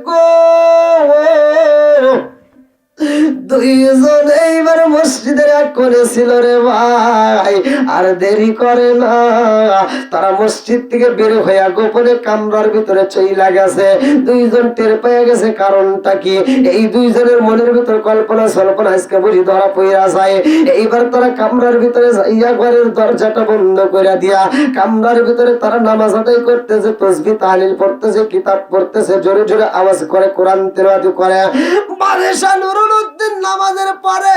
গো, দুইজন এইবার মসজিদের এক কোণে ছিল রে ভাই। আর দেরি করে না, তারা মসজিদ থেকে বের হইয়া গোপনে কামরার ভিতরে চইলা গেছে। দুইজন টের পেয়ে গেছে কারণটা কি। এই দুইজনের মনের ভিতর কল্পনা সল্পনা আজকে বুঝি ধরা পইরা যায়। এইবার তারা কামরার ভিতরে যাইয়া ঘরের দরজাটা বন্ধ করে দিয়া কামরার ভিতরে তারা নামাজ আদায় করতেছে, তাসবিহ তাহলিল পড়তেছে, কিতাব পড়তেছে, জোরে জোরে আওয়াজ করে কোরআন তেলাওয়াত করে। বাদশাহ নুরুদ্দিন নামাজের পরে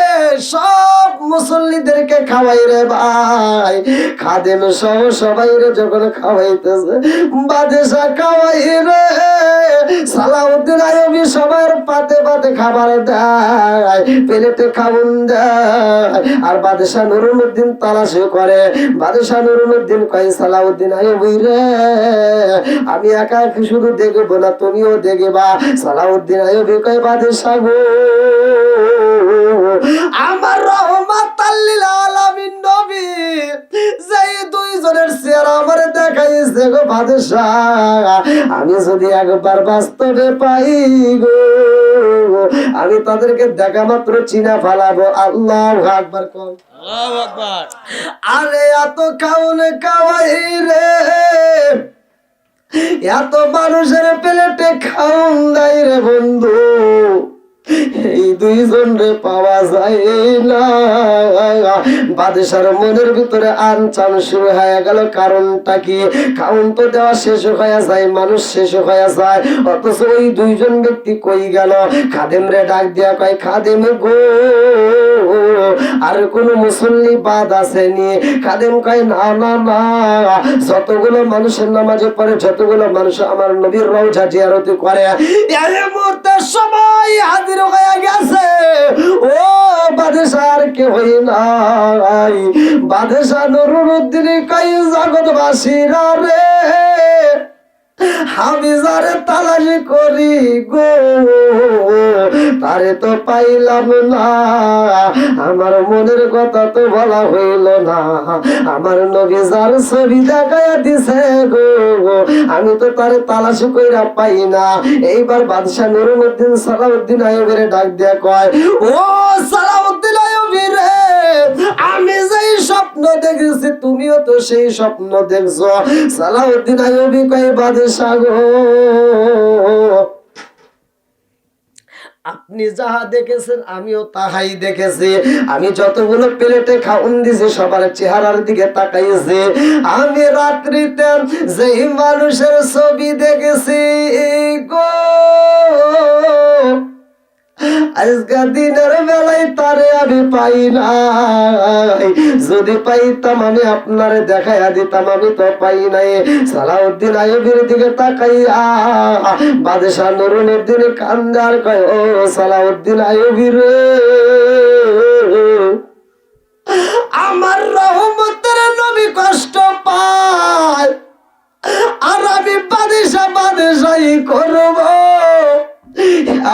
সব মুসল্লিদেরকে খাওয়াই রে ভাই, খাদেম সহ সবাই রে যখন খাওয়াইতেছে, বাদশা খাওয়াই রে, সালাউদ্দিন আইয়ুবী সবার পাতে পাতে খাবার দেয়, প্লেটে খাউন দেয়, আর বাদশা নুরুদ্দিন তালাশি করে। বাদশা নুরুদ্দিন কয় সালাউদ্দিন আইয়ুবী রে, আমি একা শুধু দেখবো না, তুমিও দেখবা। সালাউদ্দিন আইয়ুবী কয় বাদশা গো, আমার রহমাতাল লিল আলামিন নবী যেই দুইজনের চেহারা আমার দেখাইছে গো বাদশা, আমি যদি একবার বাস্তবে পাই গো, আমি তাদেরকে দেখা মাত্র চিনা ফেলাবো। আল্লাহু আকবার কোন। আল্লাহু আকবার। আরে এত খাউন খাওয়াই রে, এত মানুষের প্লেটে খাউন নাই রে বন্ধু, এই দুইজন রে পাওয়া যায় না। বাদশার মনের ভিতরে আনচান শুরু হয়ে গেল, কারণটা কি? খাউন তো দেওয়া শেষ হয়ে যায়, মানুষ শেষ হয়ে যায়, অথচ ওই দুইজন ব্যক্তি কই গেল? খাদেম রে ডাক দিয়া কয়, খাদেম গো, আর কোন মুসল্লি বাদ আসেনি? খাদেম কয়, না না না, যতগুলো মানুষের নামাজে পড়ে, যতগুলো মানুষ আমার নবীর রওজা জিয়ারত করে, এই মুহূর্তে সবাই হাজির হয়ে গেছে। ও বাদশার কে হই নাই, বাদশা নুরুদ্দিন কয়, জগৎবাসীরা রে, আমি যারে তালাশি করি গো, তারে তো পাইলাম না, আমার মনের কথা তো বলা হইল না, আমার নবী যার ছবি দেখাইয়া দিছে গো, আমি তো তারে তালাশি কইরা পাই না। এইবার বাদশা নুরুদ্দিন সালাউদ্দিন আইয়ুবীরে ডাক দিয়া কয়, ও সালাউদ্দিন আইয়ুবী রে, আমি যেই স্বপ্ন দেখেছি তুমিও তো সেই স্বপ্ন দেখছো। সালাউদ্দিন আইয়ুবী কয়, বাদশা গো, আপনি যাহা দেখেছেন আমিও তাহাই দেখেছি। আমি যতগুলো প্লেটে খাউন দিছি সবার চেহারার দিকে তাকাইছি, আমি রাত্রিতে যেই মানুষের ছবি দেখেছি গো, আজকে দিনের বেলায় তারে আমি পাই নাই, যদি পাইতাম আমি আপনারে দেখাইয়া দিতাম, আমি তো পাই নাই। সালাউদ্দিন আইয়ুবীর দিকে তাকাইয়া বাদশা নুরুদ্দিন কান্দার কয়, ও সালাউদ্দিন আইয়ুবী রে, আমার রহমতের নবী কষ্ট পায়, আর আমি বাদশাহী করব,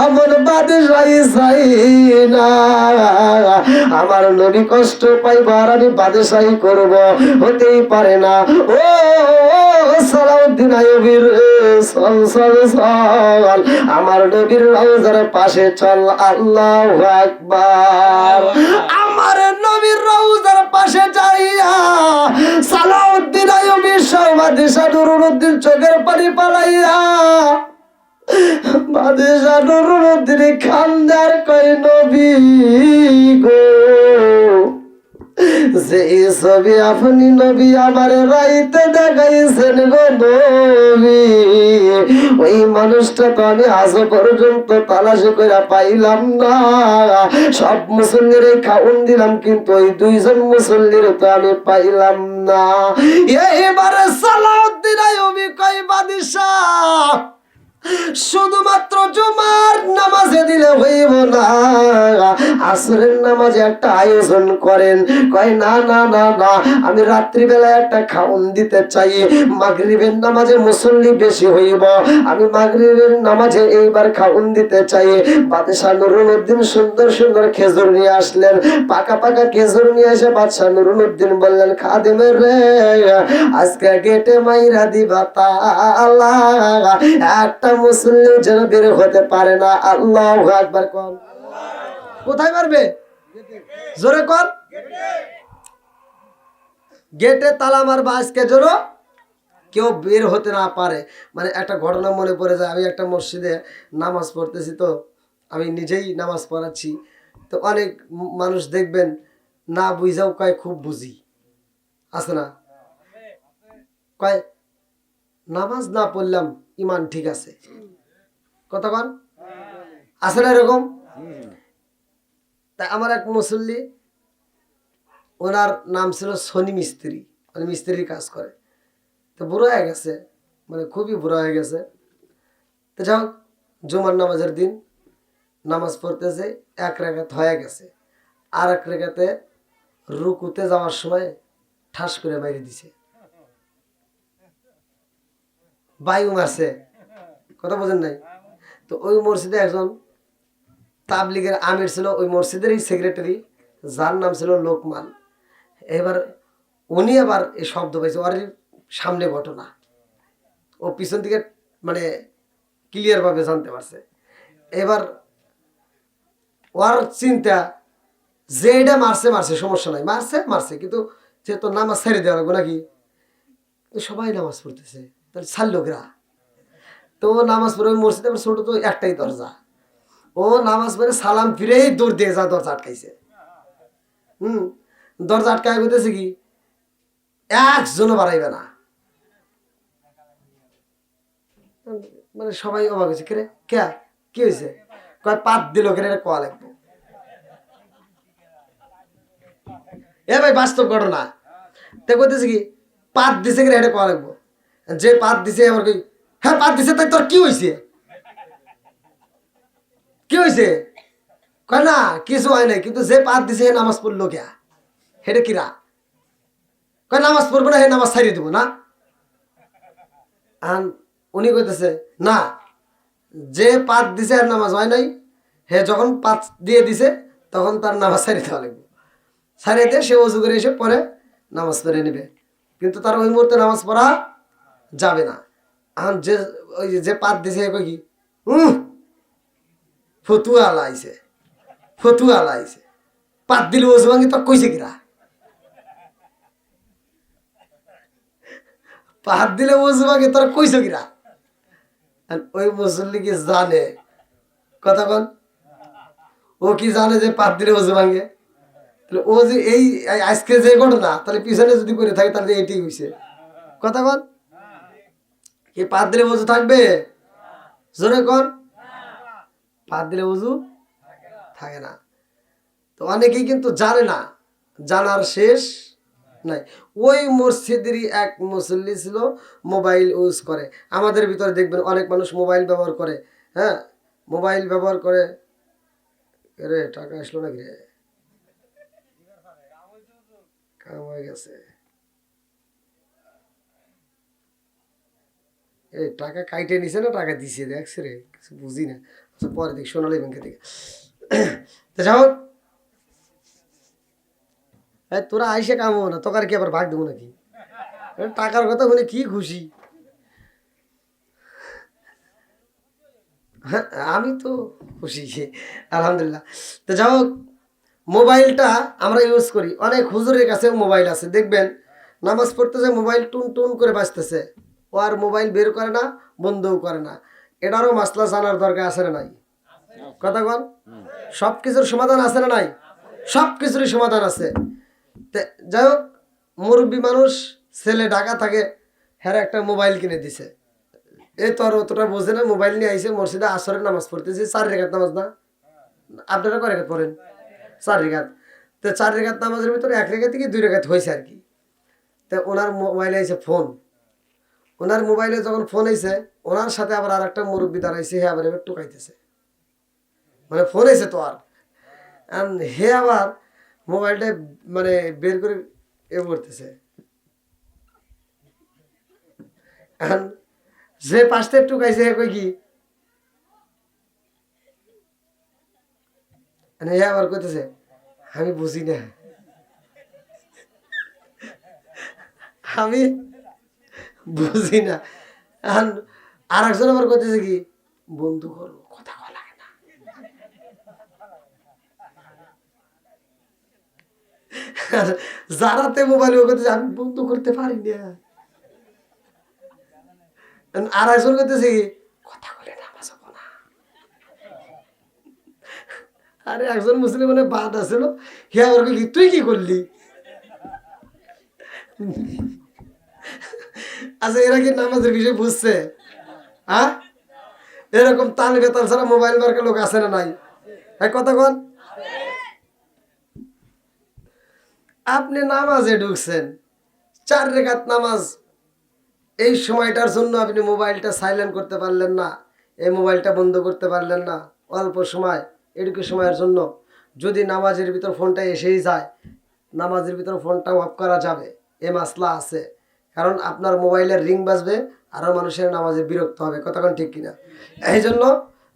এমন বাদশাহী চাই না, আমার নবী কষ্ট পাইব আর আমি বাদশাহী করব, হতেই পারে না। ও সালাউদ্দিন আইয়ুবীর চল চল চল, আমার নবীর রওজার পাশে চল। আল্লাহু আকবার। আমার নবীর রওজার পাশে যাইয়া সালাউদ্দিন আইয়ুবী বাদশা নুরুদ্দিন চোখের পানি পালাইয়া বাদশা নুরুদ্দিন খান্দার কয়, নবী গো, যে ছবি আপনি নবী আমার রাইতে দেখাইছেন গো নবী, ওই মানুষটা তো আমি আজ পর্যন্ত তালাশি করে পাইলাম না। সব মুসল্লির খাউন দিলাম, কিন্তু ওই দুইজন মুসল্লির তো আমি পাইলাম না। এইবারে সালাউদ্দিন আইয়ুবী কয়, বাদশাহ শুধুমাত্র জুমার নামাজে দিলে হইব না, আসরের নামাজে একটা আয়োজন করেন। কয়, না না না না, আমি রাত্রিবেলা একটা খাউন দিতে চাই, মাগরিবের নামাজে মুসল্লি বেশি হইব, আমি মাগরিবের নামাজে এইবার খাউন দিতে চাই। বাদশা নুরুদ্দিন সুন্দর সুন্দর খেজুর নিয়ে আসলেন, পাকা পাকা খেজুর নিয়ে এসে বাদশা নুরুদ্দিন বললেন, খাদেমের রে, আজকে গেটে মাইরা দিবা তালা, একটা মুসল্লি যেন বের হতে পারে না। আল্লাহু আকবার কোন। কোথায় মারবে? জোরে কোন। গেটে তালা মারবা আজকে যেন কেউ বের হতে না পারে। মানে একটা ঘটনা মনে পড়ে যায়, আমি একটা মসজিদে নামাজ পড়তেছি, তো আমি নিজেই নামাজ পড়াচ্ছি, তো অনেক মানুষ দেখবেন না বুঝাও কয় খুব বুঝি, আছে না? কয় নামাজ না পড়লাম ইমান ঠিক আছে, কতক্ষণ আছে না এরকম? তাই আমার এক মুসল্লি ওনার নাম ছিল সনি মিস্ত্রি, মানে মিস্ত্রির কাজ করে। তো বুড়ো হয়ে গেছে, মানে খুবই বুড়ো হয়ে গেছে। তো যাই হোক, জুমার নামাজের দিন নামাজ পড়তেছে, এক রেখাত হয়ে গেছে, আর এক রেখাতে রুকুতে যাওয়ার সময় ঠাস করে বাইরে দিছে, বায়ু মারছে। কথা বোঝেন নাই? তো ওই মসজিদে একজন তাবলিগের আমির ছিল, ওই মসজিদেরই সেক্রেটারি, যার নাম ছিল লোকমান। এবার উনি আবার এই শব্দ পাইছে, ওর সামনে ঘটনা, ও পিছন থেকে মানে ক্লিয়ার ভাবে জানতে পারছে। এবার ওর চিন্তা যে এটা মারছে মারছে, সমস্যা নাই, মারছে মারছে, কিন্তু যেহেতু নামাজ ছেড়ে দেওয়া লাগবে নাকি, তো সবাই নামাজ পড়তেছে, তাহলে ছাড়লো গ্রা। তো ও নামাজ পড়ে ওই মসজিদে ছোট তো একটাই দরজা, ও নামাজ পড়ে সালাম ফিরেই দৌড় দিয়ে যা দরজা আটকাইছে। দরজা আটকায় বলতেছে কি, একজনও বাড়াইবে না। মানে সবাই অবাক হয়েছে, কে কে কি হয়েছে? কয় পাত দিল কেন, এটা কোয়া লাগবে। এ ভাই বাস্তব ঘটনা। তে কইতেছে কি, পাত দিছে কিনা এটা কোয়া লাগবো। যে পাত দিছে আমার কই, হ্যাঁ পাত দিছে, তাই তোর কি হয়েছে? কি হয়েছে? কয় না কিছু হয় নাই, কিন্তু যে পাত দিছে নামাজ পড়লো কে, হেটা কিরা? কয় নামাজ পড়বো না, হে নামাজ ছাড়িয়ে দেবো না। উনি কইতেছে না, যে পাত দিছে আর নামাজ হয় নাই, হে যখন পাত দিয়ে দিছে তখন তার নামাজ ছাড়িয়ে দেওয়া লাগবে। ছাড়িয়ে দিয়ে সে অজু করে এসে পরে নামাজ পড়ে নেবে, কিন্তু তার ওই মুহূর্তে নামাজ পড়া যাবে না। এখন যে ওই যে পাত দিছে কই কি, ফতুয়া লাইছে, ফতুয়া লাইছে, পাত দিলে অজু ভাঙি তো কইছে কিরা? পাত দিলে অজু ভাঙি তোর কইছে কিরা? ওই মুসল্লি কি জানে? কথা কন, ও কি জানে যে পাত দিলে অজু ভাঙে? ও যে এই আজকে যে ঘটনা, তাহলে পিছনে যদি করে থাকে তাহলে এইটাই হয়েছে। কথা কন, কি পাত দিলে অজু থাকবে? জোরে কন, পাত দিলে অজু থাকে না। তো অনেকেই কিন্তু জানে না, জানার শেষ নাই। ওই মসজিদেরই এক মুসল্লি ছিল, মোবাইল ইউজ করে। আমাদের ভিতরে দেখবেন অনেক মানুষ মোবাইল ব্যবহার করে, হ্যাঁ মোবাইল ব্যবহার করে। রে টাকা আসলো নাকি রে? কাম হয়ে গেছে। এই টাকা কাইটে নিছে না টাকা দিছে, দেখছে রে, কিছু বুঝি না। আচ্ছা পরে দেখ, সোনালী ব্যাংকে থেকে। তো যাই হোক, তোরা আইসে কামো না, তোকার কি আবার ভাগ দেবো নাকি? টাকার কথা বলে কি খুশি। হ্যাঁ আমি তো খুশি, আলহামদুলিল্লাহ। তো যাই হোক, মোবাইলটা আমরা ইউজ করি, অনেক হুজুরের কাছে মোবাইল আছে, দেখবেন নামাজ পড়তেছে মোবাইল টুন টুন করে বাজতেছে, ও আর মোবাইল বের করে না, বন্ধও করে না। এটারও মাসলা জানার দরকার আছে না নাই? কথা কন, সব কিছুর সমাধান আছে না নাই? সব কিছুরই সমাধান আছে। যাই হোক, মুরব্বী মানুষ, ছেলে ঢাকা থাকে, হ্যাঁ একটা মোবাইল কিনে দিছে। এই তো আর অতটা বোঝে না, মোবাইল নিয়ে আইসে মসজিদে আসরের নামাজ পড়তেছে, 4 রেখাত নামাজ না? আপনারা কয় রেখাত পড়েন? 4 রেখাত। তো 4 রেখাত নামাজের ভিতরে 1 রেখাত থেকে 2 রেখাত হয়েছে আর কি। তো ওনার মোবাইলে আইসে ফোন, ওনার মোবাইলে যখন ফোন আইসে, ওনার সাথে আবার আর একটা মুরব্বী দাঁড়াইছে, হে আবার এবার টুকাইতেছে, মানে ফোন আইসে তো আর হে আবার মোবাইলটা মানে বের করে এ করতেছে। এখন যে পাশটা টুকাইছে হে কই কি, হে আবার কইতেছে আমি বুঝি না, আমি বুঝি না। এখন আর একজন আবার কইতেছে কি, বন্ধু করো, কথা বলা লাগে না। যারাতে মোবাইল করতেছে আমি বন্ধু করতে পারি না। আর একজন করতেছে কি, কথা বলে নামাজ হবো না। আরে একজন মুসলিম মানে বাদ আছিল, হে আবার কি তুই কি করলি? আচ্ছা এরা কি নামাজের বিষয় বুঝছে? হ্যাঁ, এরকম তাল বেতাল ছাড়া মোবাইল মার্কা লোক আছে না নাই? এক কথা কন। আপনি নামাজে ঢুকছেন, 4 রাকাত নামাজ, এই সময়টার জন্য আপনি মোবাইলটা সাইলেন্ট করতে পারলেন না, এই মোবাইলটা বন্ধ করতে পারলেন না, অল্প সময় এটুকু সময়ের জন্য যদি নামাজের ভিতর ফোনটা এসেই যায়, নামাজের ভিতর ফোনটা অফ করা যাবে, এ মাসলা আছে। কারণ আপনার মোবাইলের রিং বাজবে, আরও মানুষের নামাজে বিরক্ত হবে, কতক্ষণ ঠিক কিনা? এই জন্য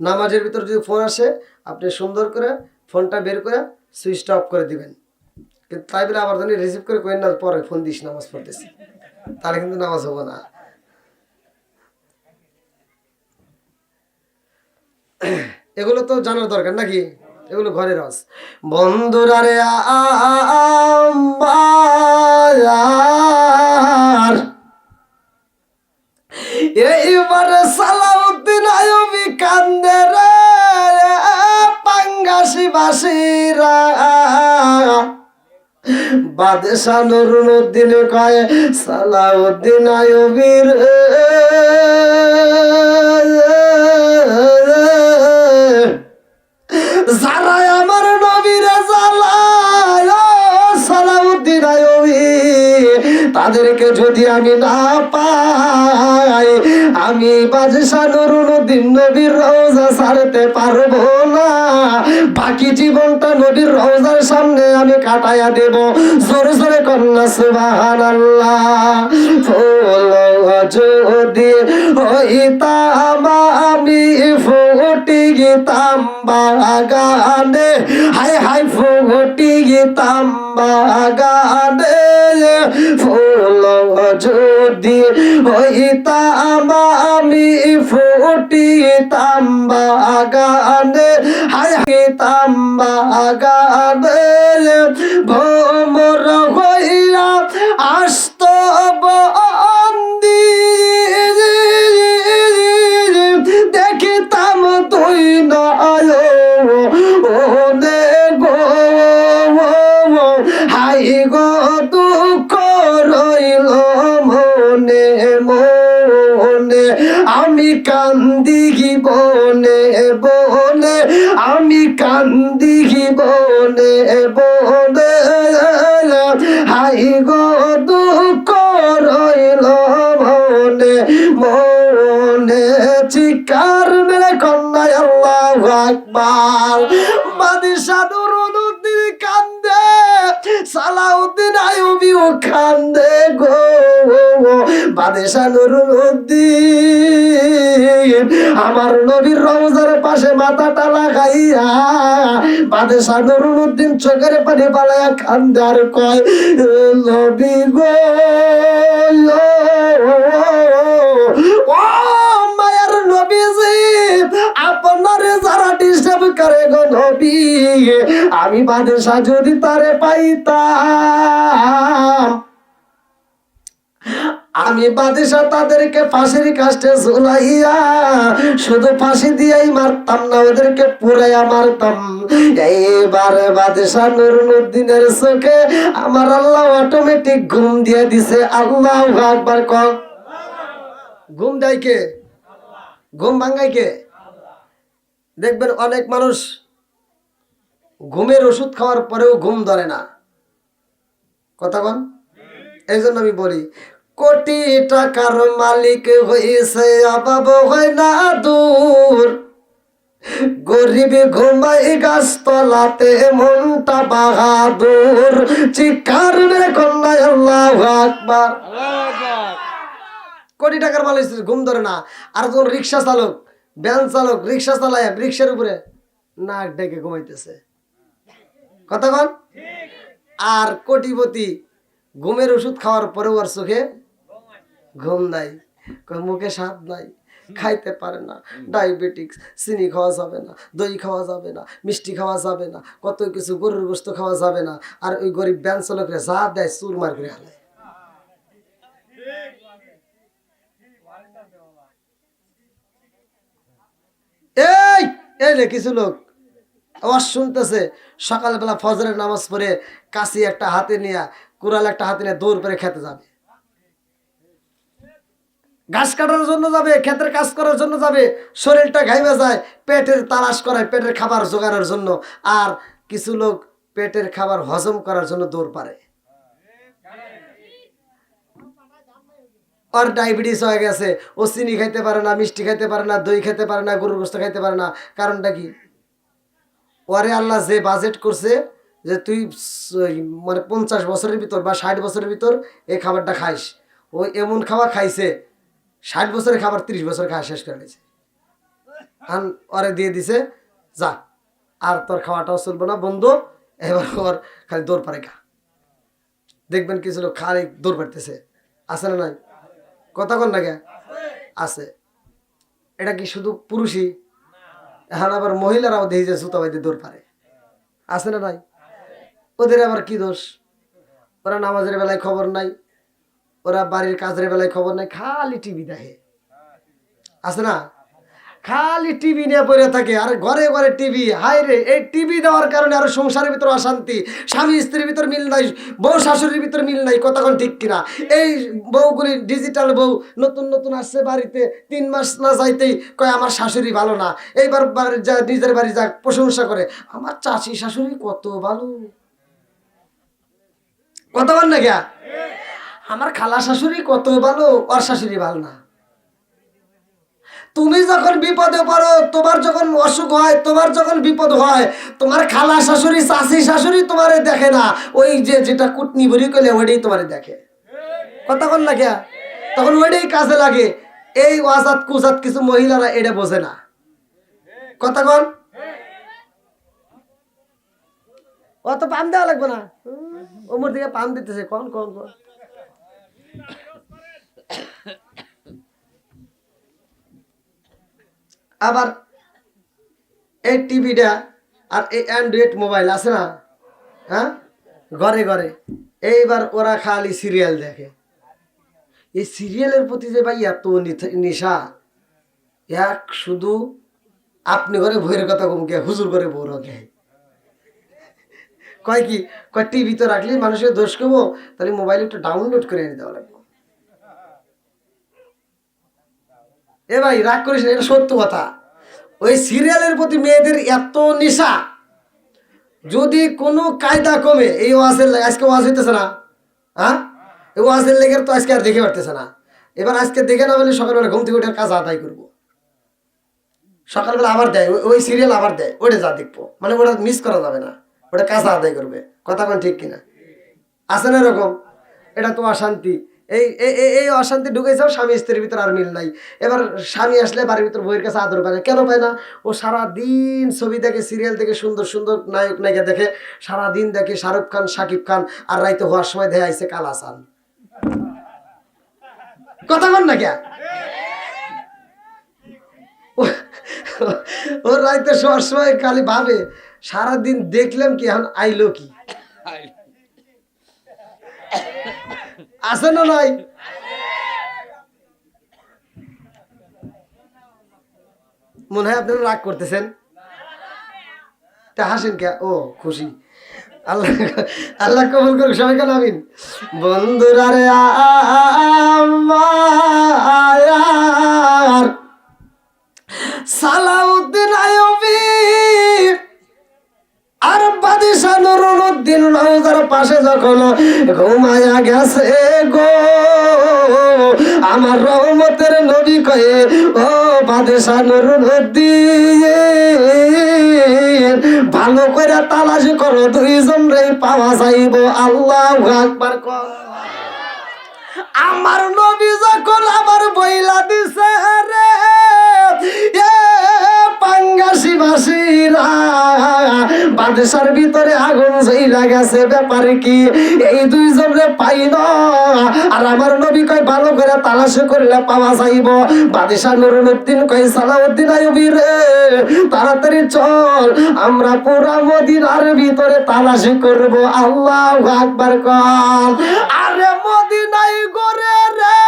নামাজের ভিতর যদি ফোন আসে, আপনি সুন্দর করে ফোনটা বের করে সুইচটা অফ করে দিবেন। কিন্তু তাই বলে আবার জানি রিসিভ করে করেন না, পরে ফোন দিস নামাজ পড়তেছি, তাহলে কিন্তু নামাজ হবো না। এগুলো তো জানার দরকার নাকি? এগুলো ঘরের রস। বন্ধুরা রে আমার, এইবার সালাউদ্দিন আইয়ুবী কান্দে রে, পাঙ্গাসি বাসিরা বাদশাহ নুরুদ্দিন কয় সালাউদ্দিন আইয়ুবীর যারা আমার নবীরে জ্বালায়, সালাউদ্দিন আইয়ুবী, তাদেরকে যদি আমি না পাই, আমি বাদশাহ নুরুদ্দিন নবীর রওজা ছাড়তে পারবো না। বাকি জীবনটা নবীর রওজার সামনে আমি কাটাইয়া দেব। জোরে জোরে কন্যা সুবহানাল্লাহ। ফুল যদি হইতাম আমি ফুটি গিতাম বাগানে, হাই হাই ফুটি গিতাম বাগানে। ফুল যদি হইতাম আমি ফুটিতাম বাগানে, হাই হইতাম বাগানে। ভ্রমর হইয়া আসত বন্দি, দেখিতাম তুই নয়নে গো, হাই গো দুঃখ রইল মনে মনে। আমি কান্দি বনে বনে, আমি কান্দি বনে বনে, হাই গো দুঃখ রইল মনে মনে। চিৎকার মেরে কন্যায় আল্লাহু আকবার। বাদশাহ নুরুদ্দিন কান্দে, সালাউদ্দিন আইয়ুবীও কান্দে গো। বাদশাহ নুরুদ্দিন আমার নবীর রওজার পাশে মাথাটা লাগাইয়া, বাদশাহ নুরুদ্দিন চোখের পানি পালাইয়া কান্দে আর কয়, নবী গো, ও মায়ার নবীজি, আপনার যারা ডিস্টার্ব করে গো নবী, আমি বাদশাহ যদি তারে পাইতাম, আমি বাদশাহ তাদেরকে ফাঁসির কাস্টে ঝুলাইয়া শুধু ফাঁসি দিয়েই মারতাম না, ওদেরকে পুরাইয়া মারতাম। এইবার বাদশাহ নুরুদ্দিনের চোখে আমার আল্লাহ অটোমেটিক ঘুম দিয়ে দিছে। আল্লাহু আকবার কর। ঘুম দেয় কে? ঘুম ভাঙ্গায় কে? দেখবেন অনেক মানুষ ঘুমের ওষুধ খাওয়ার পরেও ঘুম ধরে না, কথা বল। এই জন্য আমি বলি, কোটি টাকার মালিক হয়েছে অভাব হয় না দূর, গরিব ঘুমাই গাছতলাতে মনটা বাহাদুর। চিৎকার মেরে কন্যায় আল্লাহু আকবার। কোটি টাকার মালিক ঘুম ধরে না। আর যখন রিক্সা চালক, ভ্যান চালক রিক্সা চালায়, রিক্সার উপরে নাক ডেকে ঘুমাইতেছে, কথা বল। আর কোটিপতি ঘুমের ওষুধ খাওয়ার পরেও আর চোখে ঘুম নাই, মুখে স্বাদ নাই, খাইতে পারে না, ডায়াবেটিক্স, চিনি খাওয়া যাবে না, দই খাওয়া যাবে না, মিষ্টি খাওয়া যাবে না, কত কিছু, গরুর গোশত খাওয়া যাবে না। আর ওই গরিব ব্যান চালকরা যা দেয় চুরমার করে হালে। এই এই রে কিছু লোক আওয়াজ শুনতেছে, সকালবেলা ফজরের নামাজ পড়ে কাশি একটা হাতে নিয়ে, কুড়াল একটা হাতে নিয়ে দৌড় করে খেতে যাবে, ঘাস কাটার জন্য যাবে, ক্ষেতের কাজ করার জন্য যাবে, শরীরটা ঘাইমে যায়, পেটের তালাশ করে, পেটের খাবার জোগানোর জন্য। আর কিছু লোক পেটের খাবার হজম করার জন্য দৌড় পারে। ওর ডায়াবেটিস হয়ে গেছে, ও চিনি খাইতে পারে না, মিষ্টি খাইতে পারে না, দই খেতে পারে না, গরুর গোশত খাইতে পারে না। কারণটা কি? ওরে আল্লাহ যে বাজেট করছে যে তুই মানে 50 বছরের ভিতর বা 60 বছরের ভিতর এই খাবারটা খাইস, ও এমন খাওয়া খাইছে 60 বছরের খাবার 30 বছর খাওয়া শেষ করে নিয়েছে। ওরে দিয়ে দিছে, যা আর তোর খাওয়াটাও চলবে না বন্ধু, এবার ওর খালি দৌড় পারে খা। দেখবেন কিছু লোক খালি দৌড় পারতেছে, আছে না নাই? কথা কন না কে? আছে। এটা কি শুধু পুরুষই? এখন আবার মহিলারাও দেখি যে জুতা বাইতে দৌড় পারে, আছে না নাই? ওদের আবার কি দোষ? ওরা নামাজের বেলায় খবর নাই, ওরা বাড়ির কাজের বেলায় খবর নাই, খালি টিভি দেখে, আছে না? খালি টিভি নিয়ে পড়ে থাকে, আর ঘরে ঘরে টিভি। হায় রে, এই টিভি দেওয়ার কারণে আরো সংসারের ভিতর অশান্তি, স্বামী স্ত্রীর ভিতর মিল নাই, বউ শাশুড়ির ভিতর মিল নাই। কতক্ষণ ঠিক কিনা? এই বউগুলি ডিজিটাল বউ নতুন নতুন আসছে বাড়িতে, 3 মাস না যাইতেই কয় আমার শাশুড়ি ভালো না। এইবার যা নিজের বাড়ি যা প্রশংসা করে, আমার চাচি শাশুড়ি কত ভালো। কতক্ষণ না গিয়া আমার খালা শাশুড়ি কত ভালো, ওর শাশুড়ি ভালো না। তুমি যখন বিপদে পড়ো, তোমার যখন অসুখ হয়, তোমার যখন বিপদ হয়, তোমার খালা শাশুড়ি চাচি শাশুড়ি তোমারে দেখে না, ওই যে যেটা কুটনি ভরি করলে ওইটাই তোমারে দেখে। কথা বল না কে? তখন ওইটাই কাজে লাগে। এই ওয়াজাত কুজাত কিছু মহিলারা এটা বোঝে না। কথা কন, অত পাম দেওয়া লাগবে না, ওমর দিকে পাম দিতেছে। কন কন কন আবার এই টিভিটা আর এই অ্যান্ড্রয়েড মোবাইল আছে না, হ্যাঁ, ঘরে ঘরে এইবার ওরা খালি সিরিয়াল দেখে। এই সিরিয়ালের প্রতি যে ভাই এত নেশা, এক শুধু আপনি ঘরে বইয়ের কথা কমকে হুজুর করে বউ রাখে। কয় কি, কয় টিভি তো রাখলে মানুষের দোষ করবো, তাহলে মোবাইল একটু ডাউনলোড করে এনে দেওয়া লাগবে। এ ভাই রাগ করিস না, এটা সত্য কথা। ওই সিরিয়ালের প্রতি মেয়েদের এত নেশা, যদি কোনো কায়দা কমে, এই ওয়াজের আজকে ওয়াজ হইতেছে না, হ্যাঁ, এই ওয়াজের লেগে তো আজকে আর দেখে পারতেছে না। এবার আজকে দেখে না বলে সকালবেলা ঘুম থেকে ওঠার কাজ আদায় করবো, সকালবেলা আবার দেয় ওই সিরিয়াল, আবার দেয়, ওটা যা দেখবো, মানে ওটা মিস করা যাবে না, ওটা কাজ আদায় করবে। কথা কোন ঠিক কিনা? আছে না এরকম? এটা তো অশান্তি। এই এই অশান্তি ঢুকে যাও, স্বামী স্ত্রীর ভিতর আর মিল নাই। এবার স্বামী আসলে বাড়ির ভিতর বইয়ের কাছে আদর পায় না। কেন পায় না? ও সারাদিন ছবি দেখে, সিরিয়াল দেখে, সুন্দর সুন্দর নায়ক নায়িকা দেখে, সারাদিন দেখে শাহরুখ খান, শাকিব খান, আর রাইতে হওয়ার সময় দেখে আইসে কালাসান। কথা বল না কে? ও রাইতে শোয়ার সময় খালি ভাবে, সারাদিন দেখলাম কি, এখন আইলো কি? আছে না নাই? মনে হয় আপনারা রাগ করতেছেন, তা হাসেন কে? ও খুশি। আল্লাহ আল্লাহ কবুল করুক সবাই, কেন আমিন। বন্ধুরা রে আমার সালাউদ্দিন আইয়ুবী আর বাদশা নুরুদ্দিন রওজার পাশে যখন ঘুমায়া গেছে গো, আমার রহমতের নবী কয়ে, ও বাদশা নুরুদ্দিন, ভালো করে তালাশ করো, 2 জন রে পাওয়া যাইব। আল্লাহু আকবার কর। আমার নবী যখন আমার বইলা দিছে রে, এ পাঙ্গাসি বাসিরা, বাদশার ভিতরে আগুন জ্বলা গেছে, ব্যাপার কি? এই 2 জন রে পাই না, আর আমার নবী কয় ভালো করে তালাশ করলে পাওয়া যাইব। বাদশা নুরুদ্দিন কয়, সালাউদ্দিন আইয়ুবী রে, তাড়াতাড়ি চল, আমরা পুরা মদিনার ভিতরে তালাশ করব। আল্লাহু আকবার কর। আরে মদিনায় করে রে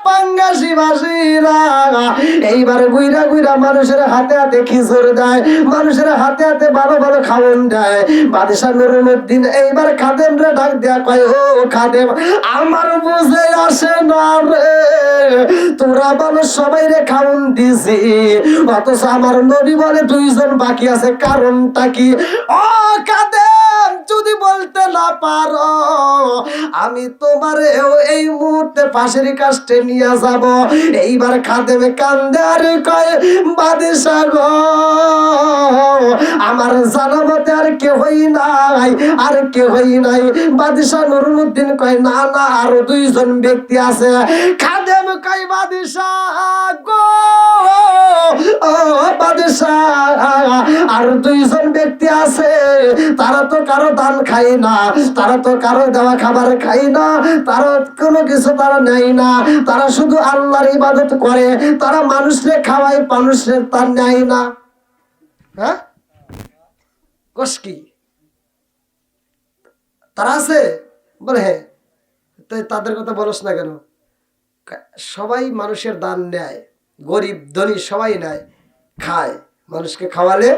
পাঙ্গাসি বাসিরা, এইবার গুইরা গুইরা মানুষের হাতে হাতে খিচুড়ি দেয়, মানুষের হাতে হাতে ভালো ভালো খাওয়ান দেয়। বাদশা নুরুদ্দিন এইবার খাদেম রে ডাক দেয়া কয়, ও খাদেম, আমার বুঝে আসে না রে, তোরা বলো সবাই রে খাওয়ান দিছি, অথচ আমার নবী বলে 2 জন বাকি আছে, কারণটা কি? ও খাদেম, যদি বলতে না পারো, আমি তোমারেও এই মুহূর্তে পাশের কাছে নিয়ে যাব। এইবার খাদেমে কান্দে আর কয় বাদশা গো আমার জানামতে আর কেহই নাই, আর কেহই নাই। বাদশা নুরুদ্দিন কয় না না আরো দুইজন ব্যক্তি আছে। খাদেম কয় বাদশা গো ও বাদশা আর দুইজন ব্যক্তি আছে, তারা তো কারো দান খায় না, তারা তো কারো দেওয়া খাবার খায় না, তারা কোনো কিছু তারা নেয় না, তারা শুধু আল্লাহর ইবাদত করে, তারা মানুষকে খাওয়ায়, মানুষের তার নেয় না। হ্যাঁ কোষ কি তারা আছে? বলে হ্যাঁ। তাই তাদের কথা বলস না কেন? সবাই মানুষের দান নেয়, গরিব ধনী সবাই নেয়, খায়, মানুষকে খাওয়ালে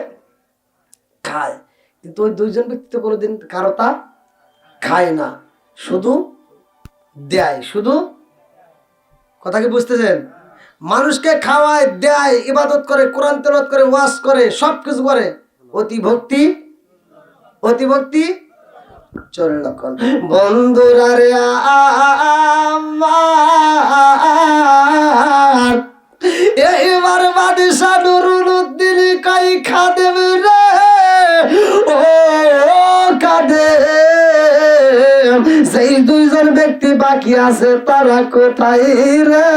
খায়, কিন্তু ওই দুইজন ব্যক্তি তো কোনোদিন কারো তা খায় না, শুধু দেয়। শুধু কথা কি বুঝতেছেন? মানুষকে খাওয়ায়, দেয়, ইবাদত করে, কোরআন তেলাওয়াত করে, ওয়াজ করে, সবকিছু করে, অতি ভক্তি, অতি ভক্তি চলে লক্ষণ। বন্ধুরা রে আমার এইবার বাদশা নুরুদ্দিন কই খাদেম রে ও খাদেম সেই দুইজন ব্যক্তি বাকি আছে তারা কোথায় রে?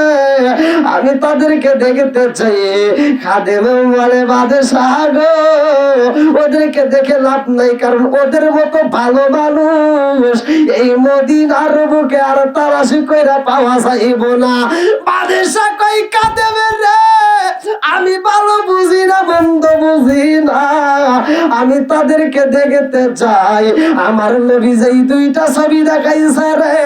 আমি তাদেরকে দেখতে চাই। খাদেম বলে বাদশা গো ওদেরকে দেখে লাভ নাই, কারণ ওদের মতো ভালো মানুষ এই মদিনার বুকে আর তালাশি কইরা পাওয়া যাইব না। বাদশা কই খাদেমের রে আমি ভালো বুঝি না, মন্দ বুঝি না, আমি তাদেরকে দেখতে চাই। আমার নবী যেই দুইটা ছবি দেখাইছে রে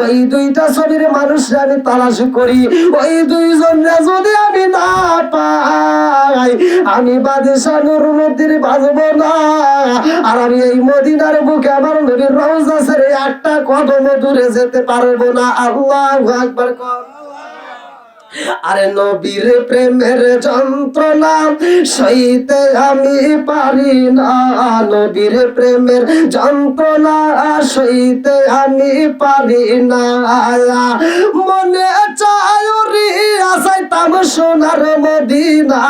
ওই দুইটা ছবির মানুষ আমি তালাশ করি, ওই দুইজনে যদি আমি না পাই আমি বাদশা নুরুদ্দিন বাজব না। আর আমি এই মদিনার বুকে আমার নবীর রওজা ছেড়ে একটা কদম দূরে যেতে পারবো না। আল্লাহু আকবার কর। আরে নবীর প্রেমের যন্ত্রণা সইতে আমি পারি না, নবীর প্রেমের যন্ত্রণা সইতে আমি পারি না। মনে চায় রিয়া যাইতাম সোনার মদিনা,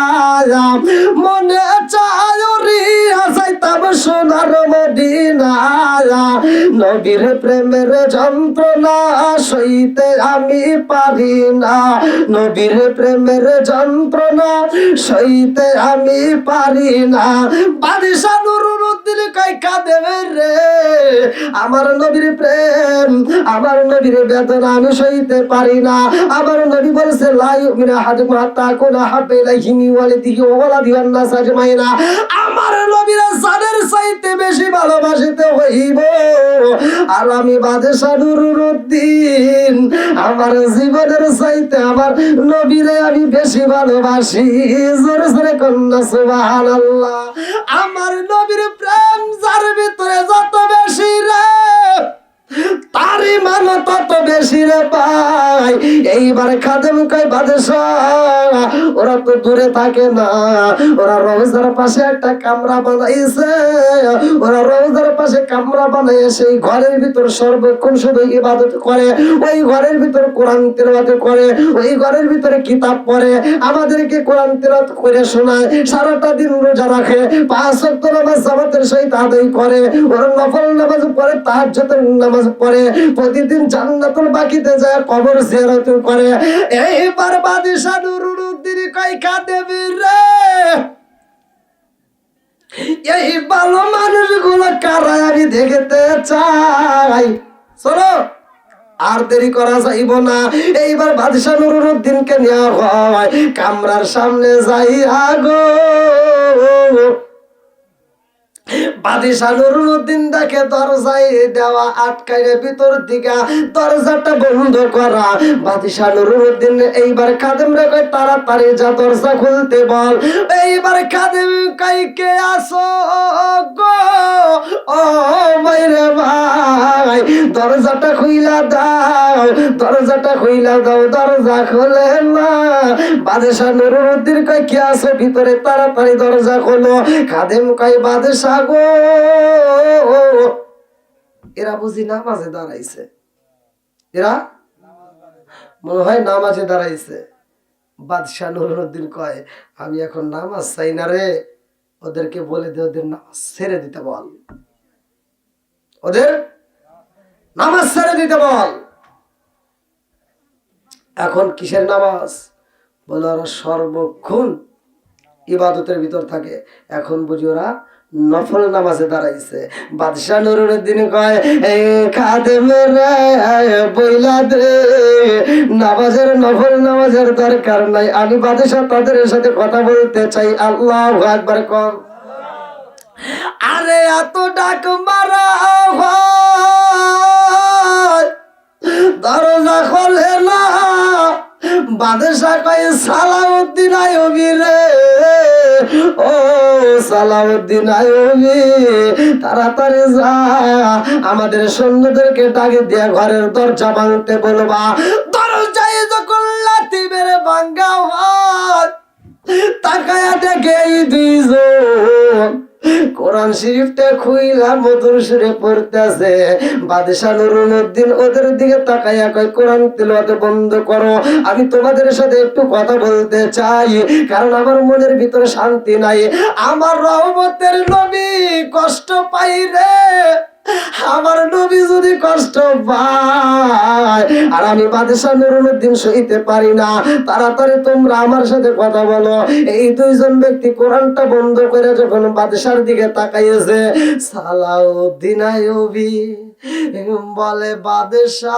মনে চায় রিয়া যাইতাম সোনার মদিনা। নবীর প্রেমের যন্ত্রণা সইতে আমি পারি না, নবীর প্রেমের যন্ত্রণা সইতে আমি পারি না। বাদশা নুরুদ্দিন কই খাদেম রে আমার নবীর প্রেম, আমার নবীর বেদনা আমি সইতে পারি না। আমার নবী বলেছে লা ইউমিনু আহাদুকুম হাত্তা আকুনা হাব্বা ইলাইহি মিন ওয়ালিদিহি ওয়া ওয়ালাদিহি ওয়ান নাস আজমাইনা। আমার নবীর জানের চাইতে বেশি ভালোবাসিতে হইব। আর আমি বাদশা নুরুদ্দিন আমার জীবনের চাইতে আমার নবীরে আমি বেশি ভালোবাসি। জোরে জোরে কন্যা সুবহানাল্লাহ। আমার নবীর প্রেম যার ভিতরে যত বেশি রে তারই মান তত বেশি রে পাই। এইবার খাদেম কই বাদশা ওরা তো দূরে থাকে না, ওরা রওজার পাশে একটা কামরা বানাইছে, ওরা রওজার পাশে কামরা বানাইছে, সেই ঘরের ভিতর সর্বক্ষণ শুধু ইবাদত করে, ওই ঘরের ভিতর কোরআন তেলাওয়াত করে, ওই ঘরের ভিতরে কিতাব পড়ে, আমাদেরকে কোরআন তেলাওয়াত করে শোনায়, সারাটা দিন রোজা রাখে, 5 ওয়াক্ত নামাজ জামাতের সহিত আদায় করে, ওরা নফল নামাজ পড়ে, তাহাজ্জুদের নামাজ পড়ে, প্রতিদিন জান্নাতুল বাকিতে যায় কবর জিয়ারত করে। এইবার বাদশা নুরুদ্দিন কই খাদেম রে এই ভালো মানুষগুলো কারা আমি দেখতে চাই। চলো আর দেরি করা যাইব না। এইবার বাদশা নুরুদ্দিনকে নেওয়া হয় কামরার সামনে যাইয়া গো। বাদশা নুরুদ্দিন দেখে দরজায় দেওয়া আটকাইরে ভিতর দিকে দরজাটা বন্ধ করা। বাদশা নুরুদ্দিন এইবার খাদেম রে কই তাড়াতাড়ি যা দরজা খুলতে বল। এইবার খাদেম কই কে আসো গো ও মাইরে ভাই দরজাটা খুইলা দাও, দরজাটা খুইলা দাও, দরজা খুলে না। বাদশা নুরুদ্দিন কই কে আসো ভিতরে, তাড়াতাড়ি দরজা খোলো। খাদেম কই বাদশা গো এরা বুঝি নামাজে দাঁড়াইছে, এরা মনে হয় নামাজে দাঁড়াইছে। বাদশাহ নুরুদ্দিন কয়, আমি এখন নামাজ চাই না রে, ওদেরকে বলে দে ওদের নামাজ ছেড়ে দিতে বল, ওদের নামাজ ছেড়ে দিতে বল। এখন কিসের নামাজ? বলে ওরা সর্বক্ষণ ইবাদতের ভিতর থাকে, এখন বুঝি ওরা নফল নামাজে দাঁড়াইছে। বাদশাহ নুরুদ্দিন কয়, খাদেমেরা বইলা দে নামাজের নফল নামাজের দরকার নাই, আমি বাদশাহ তাদের সাথে কথা বলতে চাই। আল্লাহু আকবার কর। আরে এত ডাক মারা হয়, দরজা খোলে না। বাদশাহ কয়, সালাউদ্দিন আইয়ুবী রে, ও সালাউদ্দিন আইয়ুবী, তাড়াতাড়ি যা, আমাদের সৈন্যদেরকে ডাকে দিয়ে ঘরের দরজা ভাঙতে বলবা। দরজায় যখন লাথি মেরে ভাঙ্গা হয়, তাকায়া দেখে এই দুইজন কোরআন শরীফটা খুইলা মধুর সুরে পড়তেছে। বাদশাহ নুরুদ্দিন ওদের দিকে তাকাইয়া কয়, কোরআন তিলাওয়াত বন্ধ করো, আমি তোমাদের সাথে একটু কথা বলতে চাই, কারণ আমার মনের ভিতরে শান্তি নাই। আমার রহমতের নবী কষ্ট পাই রে, আমার নবী যদি কষ্ট পায় আর আমি বাদশাহ নুরুদ্দিন সইতে পারি না, তাড়াতাড়ি তোমরা আমার সাথে কথা বলো। এই দুইজন ব্যক্তি কোরআনটা বন্ধ করে যখন বাদশার দিকে তাকাইছে, সালাউদ্দিন আইয়ুবী বলে, বাদশাহ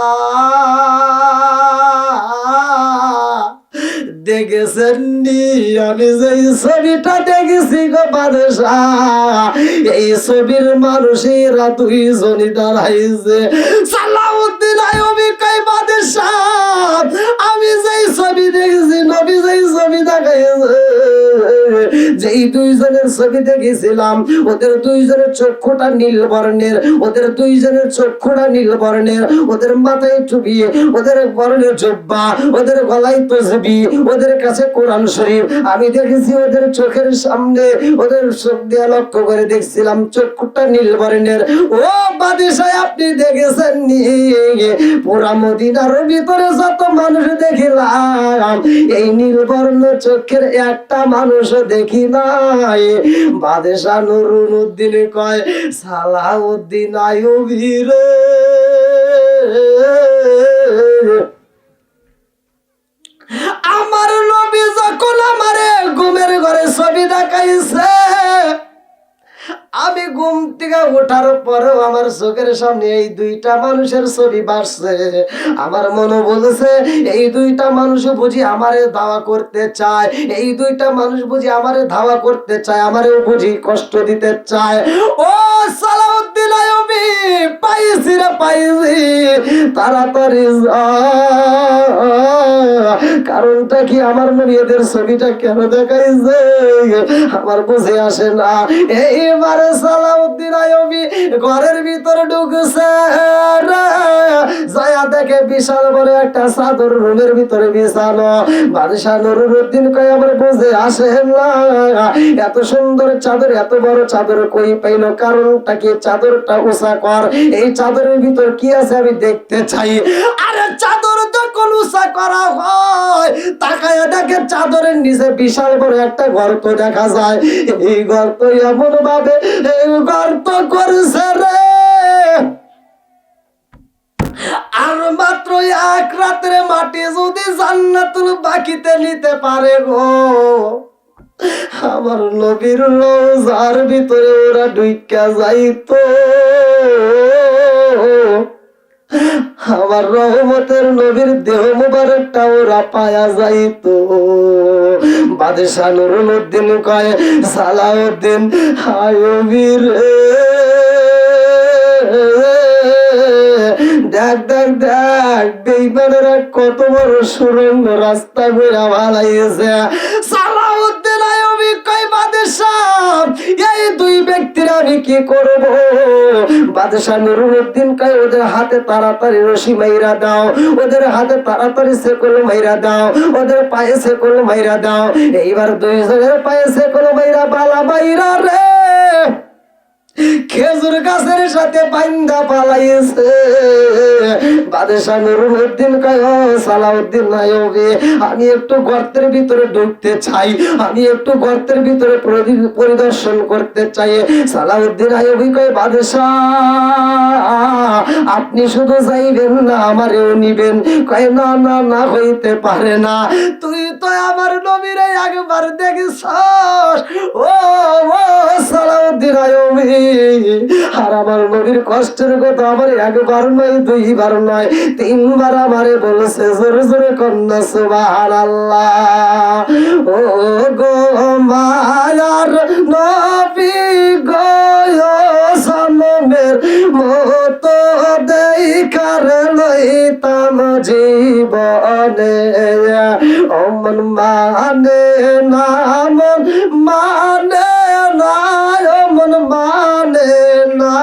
দেখেছেন নি আমি যে ছবিটা দেখেছি গো বাদশাহ, এই ছবির মানুষেরা দুইজনই দাঁড়াইছে। সালাউদ্দিন আইয়ুবী কয়, বাদশাহ আমি যেই ছবি দেখেছি, নবী যেই ছবি দেখাইছে, যেই দুইজনের ছবি দেখেছিলাম, ওদের দুইজনের চক্ষুটা নীল বর্ণের, ওদের দুইজনের চক্ষুটা নীল বর্ণের, ওদের মাথায় টুপি, ওদের বর্ণের জুব্বা, ওদের গলায় তসবিহ, ওদের কাছে কোরআন শরীফ। আমি দেখেছি ওদের চোখের সামনে, ওদের চোখ দিয়ে লক্ষ্য করে দেখছিলাম চক্ষুটা নীল বর্ণের। ও বাদশাহ আপনি দেখেছেন নি? পুরা মদিনার ভিতরে যত মানুষ দেখিলাম, এই নীল বর্ণ চোখের একটা মানুষ দেখি নাই। বাদশাহ নুরুদ্দিন কয়, সালাউদ্দিন আইয়ুবী রে, আমার নবী যখন আমারে ঘুমের ঘরে ছবি দেখাইছে, আমি ঘুম থেকে ওঠার পরেও আমার চোখের সামনে এই দুইটা মানুষের ছবি ভাসছে। আমার মনে বলেছে এই দুইটা মানুষ বুঝি আমারে দাওয়া করতে চায়, এই দুইটা মানুষ বুঝি আমারে ধাওয়া করতে চায়, আমারে বুঝি কষ্ট দিতে চায়। ও সালাউদ্দিন আইয়ুবী, পাইছি রে পাইছি, তাড়াতাড়ি যা। কারণটা কি? আমার নবী এদের ছবিটা কেন দেখাইছে আমার বুঝে আসে না। এইবারে সালাউদ্দিন আইয়ুবী ঘরের ভিতরে ঢুকছে, যায়া দেখে বিশাল বড় একটা চাদর রুমের ভিতরে বিছানো। বাদশাহ নুরুদ্দিন কয়, আমার বুঝে আসে না, এত সুন্দর চাদর, এত বড় চাদর কই পাইলো? কারণটা কি? চাদরটা উঁচা কর, এই চাদরের ভিতর কি আছে আমি দেখতে চাই। আরে চাদর যখন উঁচা করা হয়, তাকায় দেখে চাদরের নিচে বিশাল বড় একটা গর্ত দেখা যায়। এই গর্ত এমন ভাবে এই গর্ত করেছে রে, আর মাত্র এক রাতের মাটি যদি জান্নাতুল বাকিতে নিতে পারে গো, আমার নবীর রওজার ভিতরে ওরা ঢুইকা যাইতো, আমার রহমতের নবীর দেহ মুবারকটা ওরা পায়া যাইতো। বাদশাহ নুরুদ্দিন কয়, সালাউদ্দিন আইয়ুবী রে, দেখ দেখ দেখ বেঈমানেরা কত বড় সুরঙ্গ রাস্তা ঘুরা ভালাইছে। সালাউদ্দিন আইয়ুবী কয়, বাদশাহ এই দুই ব্যক্তির আমি কি করব? বাদশাহ নুরুদ্দিন কয়, ওদের হাতে তাড়াতাড়ি রশি মাইরা দাও, ওদের হাতে তাড়াতাড়ি শেকল মাইরা দাও, ওদের পায়ে শেকল মাইরা দাও। এইবার দুইজনের পায়ে শেকল মাইরা বালা মাইরা রে, খেজুর গাছের সাথে বান্দা পালাইছে। বাদশাহ নুরুদ্দিন কয় ও সালাউদ্দিন আইয়ুবী, আমি একটু গর্তের ভিতরে ঢুকতে চাই, আমি একটু গর্তের ভিতরে পরিদর্শন করতে চাই। সালাউদ্দিন আইয়ুবী কয় বাদশাহ আপনি শুধু যাইবেন না আমারেও নিবেন। কয় না না না হইতে পারে না, তুই তো আমার নবীরে একবার দেখিস। ও ও সালাউদ্দিন আইয়ুবী, আর আমার নবীর কষ্টের কথা আমার একবার নয় দুইবার নয় তিনবার আমারে বলছে। জোরে জোরে কন্যা সুবহানাল্লাহ। ও গো মায়ার নবী গো জনমের মতো দেখার লইতাম জীবনে। অমন মানে না মন মানে না, অমন মানে না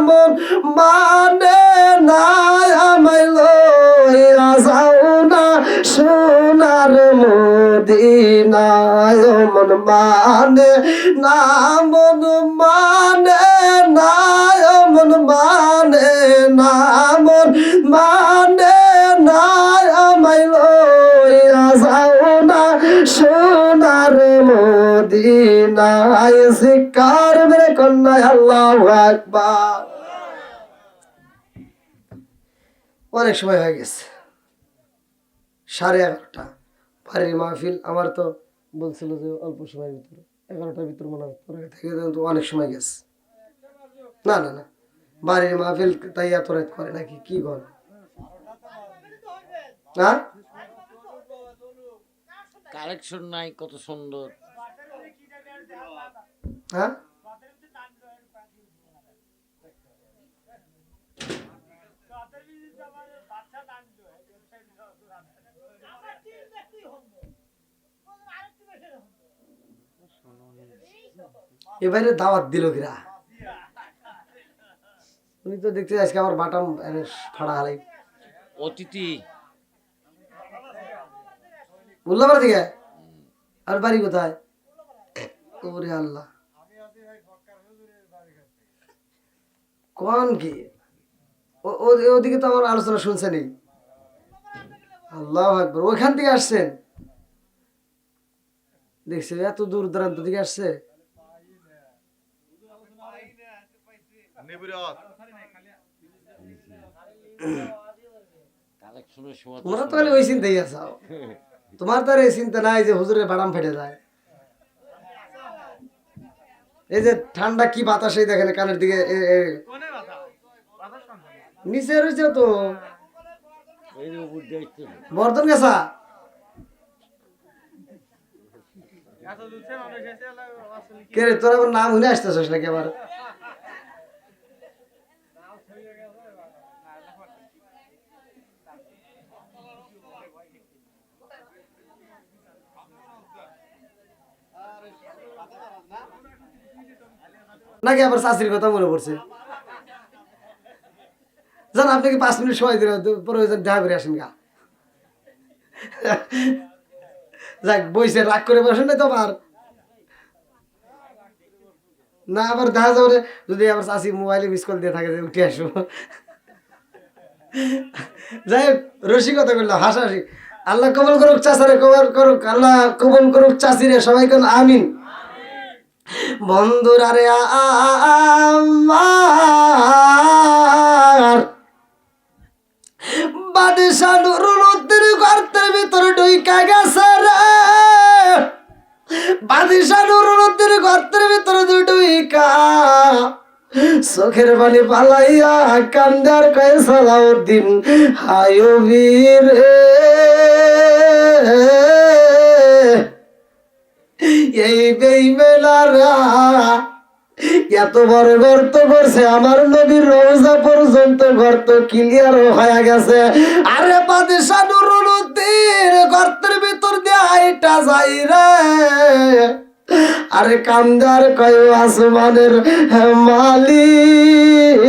মন মানে না, আমায় লইয়া যাও না সোনার মদিনায়। অমন মানে না মন মানে না, অমন মানে না মন মানে না, আমায় লইয়া যাও না সোনার মদিনায়। জিকার মেরে কন্যা আল্লাহু আকবার। অনেক সময় হয়ে গেছে, 11:30। বাড়ির মাহফিল আমার তো বলছিল যে অল্প সময়ের ভিতরে 11টার ভিতরে মনে হয় থেকে তো অনেক সময় গেছে। না না না, বাড়ির মাহফিল তাই এত রাত করে নাকি? কি বল? হ্যাঁ, কালেকশন নাই, কত সুন্দর। হ্যাঁ, এবারে দাওয়াত দিল কিরা? তুমি তো দেখতে আজকে আমার বাটাম ফাড়া হালাই। অতিথি উল্লাপাড়া থেকে? আর বাড়ি কোথায়? ওরে আল্লাহ, কোন কি ওদিকে তো আমার আলোচনা শুনছেনি। আল্লাহু আকবার, ওইখান থেকে আসছেন? দেখছি এত দূর দূরান্ত থেকে আসছে। কালেকশনের সময় তোমরা তো খালি ওই চিন্তাই আছো, তোমার তো আর এই চিন্তা নাই যে হুজুরের বাদাম ফেটে যায়। এই যে ঠান্ডা কি বাতাস, এই দেখেন কানের দিকে নিচে রয়েছে তো। এই যে উপর দিয়ে আসছে। বর্ধন গেছা? কে রে, তোর আবার নাম শুনে আসতেছিস নাকি আবার? নাকি আবার চাষির কথা মনে পড়ছে? জান আপনাকে 5 মিনিট সময় দিল, প্রয়োজন দেখা করে আসেন গা। যাক বইসে রাগ করে বসেন না তো আবার না, আবার দেখা যাবে যদি আবার চাষি মোবাইলে মিস কল দিয়ে থাকে উঠে আসবো। যাই হোক, রসিকতা করলাম, হাসাহাসি। আল্লাহ কবুল করুক, চাষারে কবুল করুক, আল্লাহ কবুল করুক চাষিরে, সবাই কোন আমিন। বন্ধুরা রে আমার বাদশাহ নুরুদ্দিন গর্তের ভিতরে ঢুইকা গেছে রে। বাদশাহ নুরুদ্দিন গর্তের ভিতরে ঢুইকা চোখের পানি পালাইয়া কান্দার কয় সালাউদ্দিন আইয়ুবী রে, এই বেঈমানরা এত বড় গর্ত করছে, আমার নবীর রওজা পর্যন্ত গর্ত ক্লিয়ার হয়ে গেছে। আরে বাদশাহ নুরুদ্দিন গর্তের ভিতর দিয়ে আইটা যাই রে। আরে কান্দার কয় আসমানের মালিক,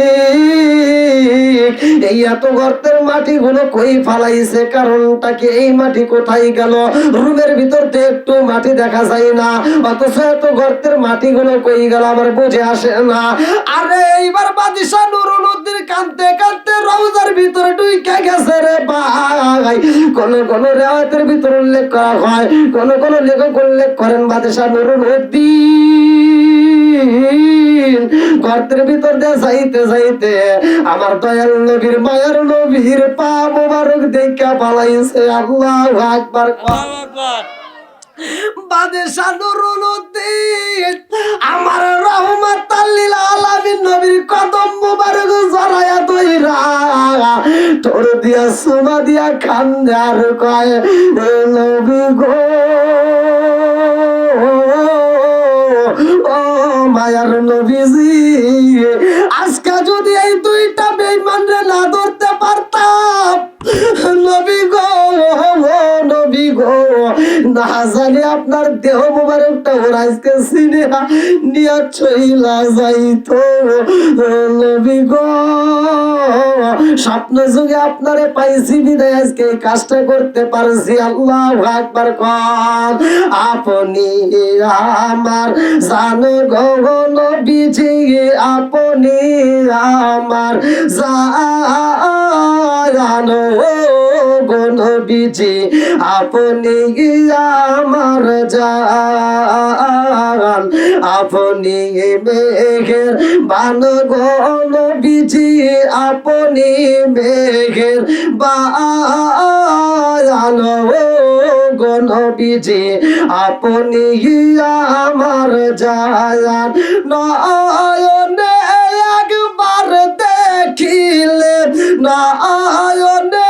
এই এত গর্তের মাটিগুলো কই ফালাইছে, কারণটা কি? এই মাটি কোথায় গেল? রুমের ভিতর তো একটু মাটি দেখা যায় না, অথচ এত গর্তের মাটিগুলো কই গেল আমার বুঝে আসে না। আরে এইবার বাদশা নুরুল উদ্দিন কাঁদতে কাঁদতে রওজার ভিতরে ঢুকে গেছে রে ভাই। কোন কোন রিওয়ায়াতের ভিতরে উল্লেখ করা হয়, কোন কোন লেখক উল্লেখ করেন বাদশা নুরুল উদ্দিন গর্তের ভিতর দিয়ে যাইতে যাইতে আমার দয়াল নবীর মায়ের নবীর পা মোবারক দেখা পালাইছে। আল্লাহু আকবার। আল্লাহু আকবার। বাদশা নুরুল উদ্দিন আমার রহমাতাল লিল আলামিন নবীর কদম মোবারক জড়ায়া ধইরা তোর দিয়া সুমা দিয়া কান্দে আর কয়, এ নবী গো, ও মায়ার নবীজি, আজকে যদি এই দুইটা বেঈমানরে না ধরতে পারতাম, নবী গো, নবী গো, না জানি আপনার দেহ মোবারকটা ওরা আজকে সিনে নিয়া চইলা যাইতো। নবী গো, স্বপ্ন যুগে আপনারে পাইছি বিদায় আজকে এই কাজটা করতে পারছি। আল্লাহু আকবার কর। আপনি আমার জান গো নবীজি, আপনি আমার জান গো নবীজি, আপনি আমার জান, আপনি মেঘের বান গো নবীজি, আপনি মেঘের বান গো নবীজি, আপনি আমার জান। নয়নে একবার দেখিলে, নয়নে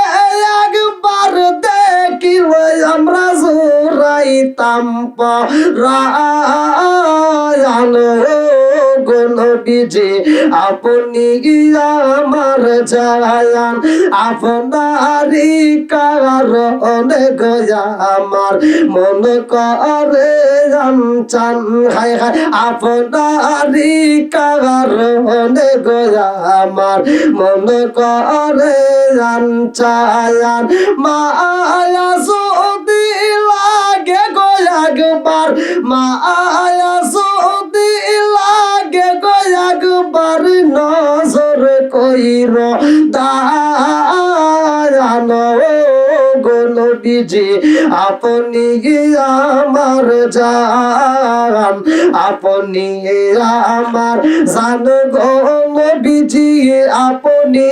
একবার দেখিলে আমরা জোড়াইতাম পরাণ গো নবীজি, আপনি আমার জান। আপনারই কারণে গো আমার মন করে চান, হায় হায়, আপনারই কারণে গো আমার মন করে চান। মায়া যদি লাগে গো একবার, মায়া যদি লাগে গো একবার নজর কইর দায়ান গো নবীজি, আপনি আমার জান, আপনি আমার জান গো নবীজি, আপনি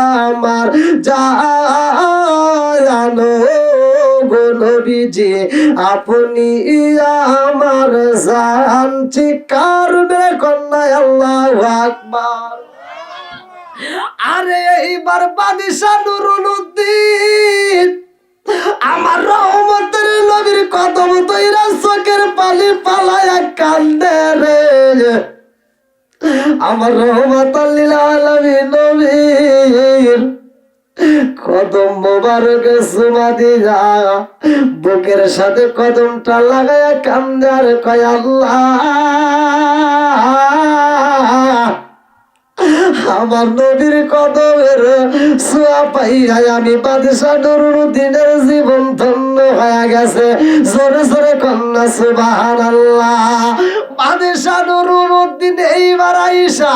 আমার জান গো নবীজি, আপনি আমার জান। চিৎকার মেরে কন্যায় আল্লাহু আকবার। আরে এইবার বাদশা নুরুল উদ্দিন আমার রহমতের নবীর কদম তৈরা চোখের পানি পালায়া কান্দে রে। আমার রহমতুল লিল আলামিন নবীর কদম মোবারকে সুমা দিয়া বুকের সাথে কদমটা লাগায়া কান্দে আর কয়, আল্লাহ, আমার নবীর কদমের ছোঁয়া পাইয়া আমি বাদশা নুরুল উদ্দিনের জীবন ধন্য হয়ে গেছে। জোরে জোরে কন্যা সুবহানাল্লাহ। বাদশা নুরুল উদ্দিন এইবার আইসা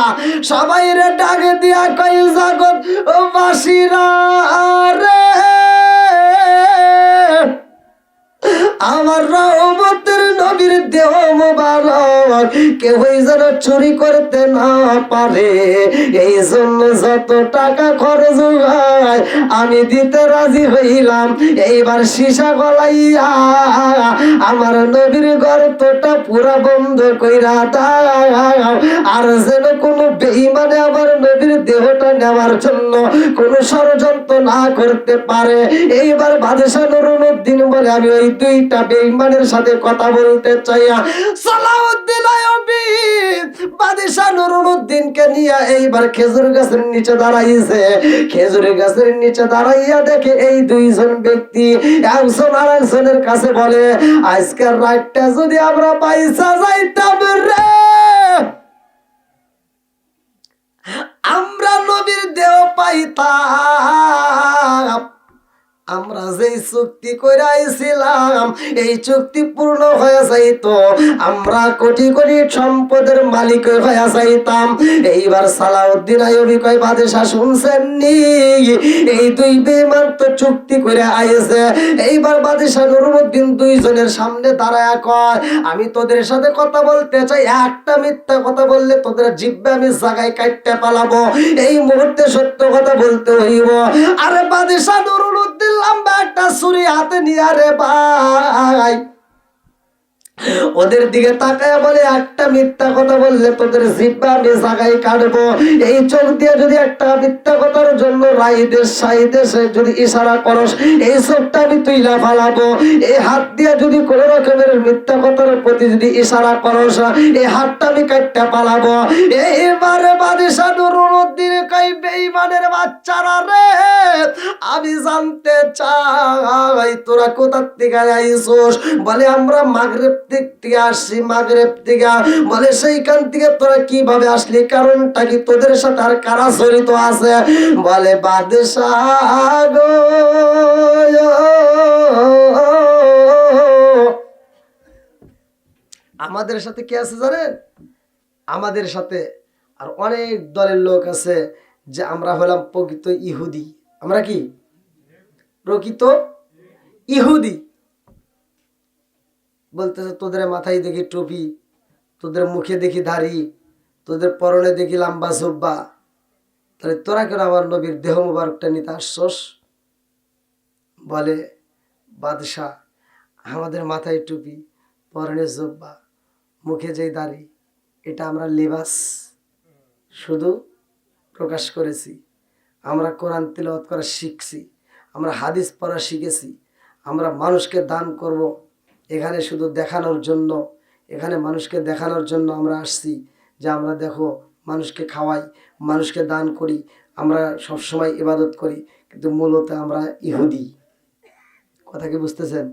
সবাই রে ডাক দিয়া কই, জগৎ বাসীরা রে, আমার রহমতের নবীর দেহ মোবারক কেউই যেন চুরি করতে না পারে, এই জন্য যত টাকা খরচ হয় আমি দিতে রাজি হইলাম। এইবার সীসা গলাইয়া আমার নবীর গর্তটা পুরা বন্ধ কইরা দাও, আর যেন কোনো বেঈমানে আমার নবীর দেহটা নেওয়ার জন্য কোনো ষড়যন্ত্র না করতে পারে। এইবার বাদশা নুরুল উদ্দিন বলে, আমি ওই দুইটা বেঈমানের সাথে কথা বলতে চাই। সালাউদ্দিন আইয়ুবী বাদশা নুরুল উদ্দিনকে নিয়ে এইবার খেজুর গাছের নিচে দাঁড়াইছে। খেজুর গাছের নিচে দাঁড়াইয়া দেখে এই দুইজন ব্যক্তি একজন আর একজনের কাছে বলে, আজকের রাতটা যদি আমরা পাইসা যাইতাম রে, আমরা নবীর দেহ পাই যাইতাম, আমরা যেই চুক্তি করে আইছিলাম এই চুক্তি পূর্ণ হয়ে যাইতো, আমরা কোটি কোটি সম্পদের মালিক হয়ে যাইতাম। এইবার সালাউদ্দিন আইয়ুবী কয়, বাদশাহ শুনছেন নি, এই দুই বেঈমান তো চুক্তি করে আইছে। এইবার বাদশাহ নুরউদ্দিন দুইজনের সামনে দাঁড়ায়া কয়, আমি তোদের সাথে কথা বলতে চাই, একটা মিথ্যা কথা বললে তোদের জিহ্বা আমি জায়গায় কাটতে পালাবো, এই মুহূর্তে সত্য কথা বলতে হইব। আরে বাদশাহ নুরউদ্দিন লম্বা একটা ছুরি হাতে নিয়ে, রে ভাই ওদের দিকে তাকায় বলে, একটা মিথ্যা কথা বললে তোদের জিহ্বা আমি জায়গায় কাটবো। এই চোখ দিয়ে যদি একটা মিথ্যা কথার জন্য রাইদেশ সাইদেশে যদি ইশারা করস, এই চোখটা আমি তুইলা ফালাবো। এই হাত দিয়ে যদি কোনো রকমের মিথ্যা কথার প্রতি যদি ইশারা করস, এই হাতটা আমি কাটতে পালাবো। এইবারে বাদশাহ নুরউদ্দিন কই, বেঈমানের বাচ্চারা রে, আমি জানতে চাই তোরা কোথা থেকে আইছস। বলে আমরা মাগরিব থেকে আসছি, মাগরিব থেকে। বলে সেইখান থেকে তোরা কিভাবে আসলি, কারণটা কি, তোদের সাথে আর কারা জড়িত আছে? বলে বাদশাহ গো, আমাদের সাথে কে আছে জানেন? আমাদের সাথে আর অনেক দলের লোক আছে, যে আমরা হলাম প্রকৃত ইহুদি। আমরা কি প্রকৃত ইহুদি। বলতেছে তোদের মাথায় দেখি টুপি, তোদের মুখে দেখি দাড়ি, তোদের পরনে দেখি লম্বা জুব্বা, তাহলে তোরা কেন আমার নবীর দেহ মুবারকটা নিতে আসছস? বলে বাদশাহ, আমাদের মাথায় টুপি, পরনে জুব্বা, মুখে যেই দাড়ি, এটা আমরা লিবাস শুধু প্রকাশ করেছি। আমরা কোরআন তিলাওয়াত করা শিখছি, আমরা হাদিস পড়া শিখেছি, আমরা মানুষকে দান করব এখানে শুধু দেখানোর জন্য, এখানে মানুষকে দেখানোর জন্য আমরা আসছি, যে আমরা দেখো মানুষকে খাওয়াই, মানুষকে দান করি, আমরা সবসময় ইবাদত করি, কিন্তু মূলত আমরা ইহুদি। কথা কি বুঝতেছেন?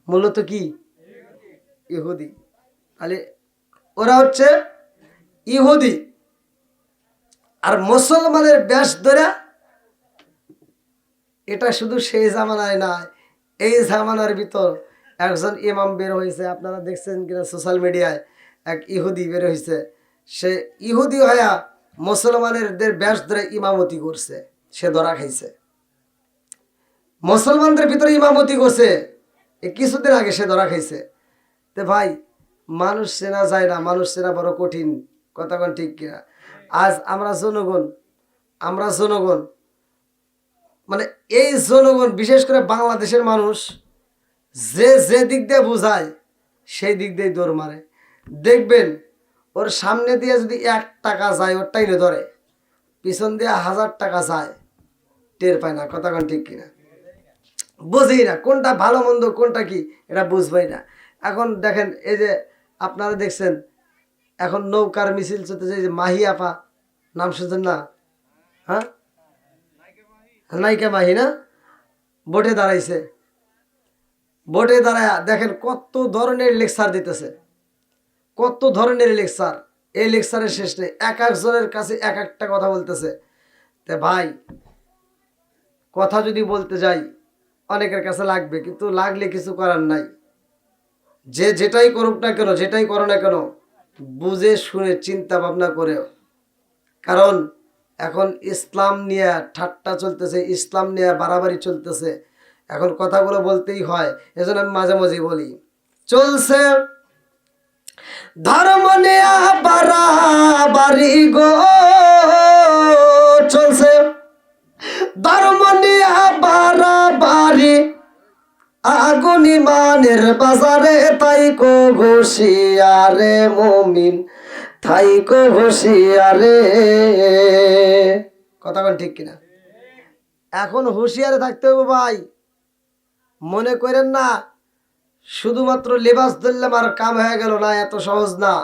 মূলত কি ইহুদি। তাহলে ওরা হচ্ছে ইহুদি। আর মুসলমানের বেশ ধরে, এটা শুধু সেই জামানায় না, এই জামানার ভিতর একজন ইমাম বের হয়েছে, আপনারা দেখছেন কিনা সোশ্যাল মিডিয়ায়, এক ইহুদি বের হয়েছে। সে ইহুদি হইয়া মুসলমানদের বেশ ধরে ইমামতি করছে, সে ধরা খাইছে। মুসলমানদের ভিতরে ইমামতি করছে, এই কিছুদিন আগে সে ধরা খাইছে। তে ভাই, মানুষ চেনা যায় না, মানুষ চেনা বড় কঠিন। কথা কোন ঠিক কিনা? আজ আমরা জনগণ মানে এই জনগণ, বিশেষ করে বাংলাদেশের মানুষ, যে দিক দিয়ে বোঝায় সেই দিক দিয়ে দৌড় মারে। দেখবেন ওর সামনে দিয়ে যদি 1 টাকা যায় ওর টাইনে ধরে, পিছন দিয়ে 1000 টাকা যায়, টের পায় না। কথা কোন ঠিক কিনা? বুঝি না কোনটা ভালো মন্দ, কোনটা কি, এটা বুঝবাই না। এখন দেখেন, এই যে আপনারা দেখছেন এখন নৌকার মিছিল চলতেছে, যে মাহি আপা, নাম শুনছেন না? হ্যাঁ, নায়িকা মাহি না, ভোটে দাঁড়াইছে। ভোটে দাঁড়ায় দেখেন কত ধরনের লেকচার দিতেছে, কত ধরনের লেকচার। এই লেকচারের শেষ নেই, এক একজনের কাছে এক একটা কথা বলতেছে। তে ভাই, কথা যদি বলতে যাই অনেকের কাছে লাগবে, কিন্তু লাগলে কিছু করার নাই। যে যেটাই করুক না কেন, যেটাই করো না কেন, বুঝে শুনে চিন্তা ভাবনা করে। কারণ এখন ইসলাম নিয়ে ঠাট্টা চলতেছে, ইসলাম নিয়ে বাড়াবাড়ি চলতেছে, এখন কথাগুলো বলতেই হয়। এজন্য আমি মাঝে মাঝে বলি, চলছে ধর্ম নিয়ে বাড়াবাড়ি গো, চলছে ধর্ম নিয়ে বাড়াবাড়ি, আগুন ইমানের বাজারে, তাই কো ঘুষিয়ারে মুমিন, তাই কো ঘুষিয়ারে। কথা কোন ঠিক কিনা? এখন হুঁশিয়ারে থাকতে হবে ভাই। মনে করেন না শুধুমাত্র লেবাস ধরলাম আর কাম হয়ে গেল, না, এত সহজ না।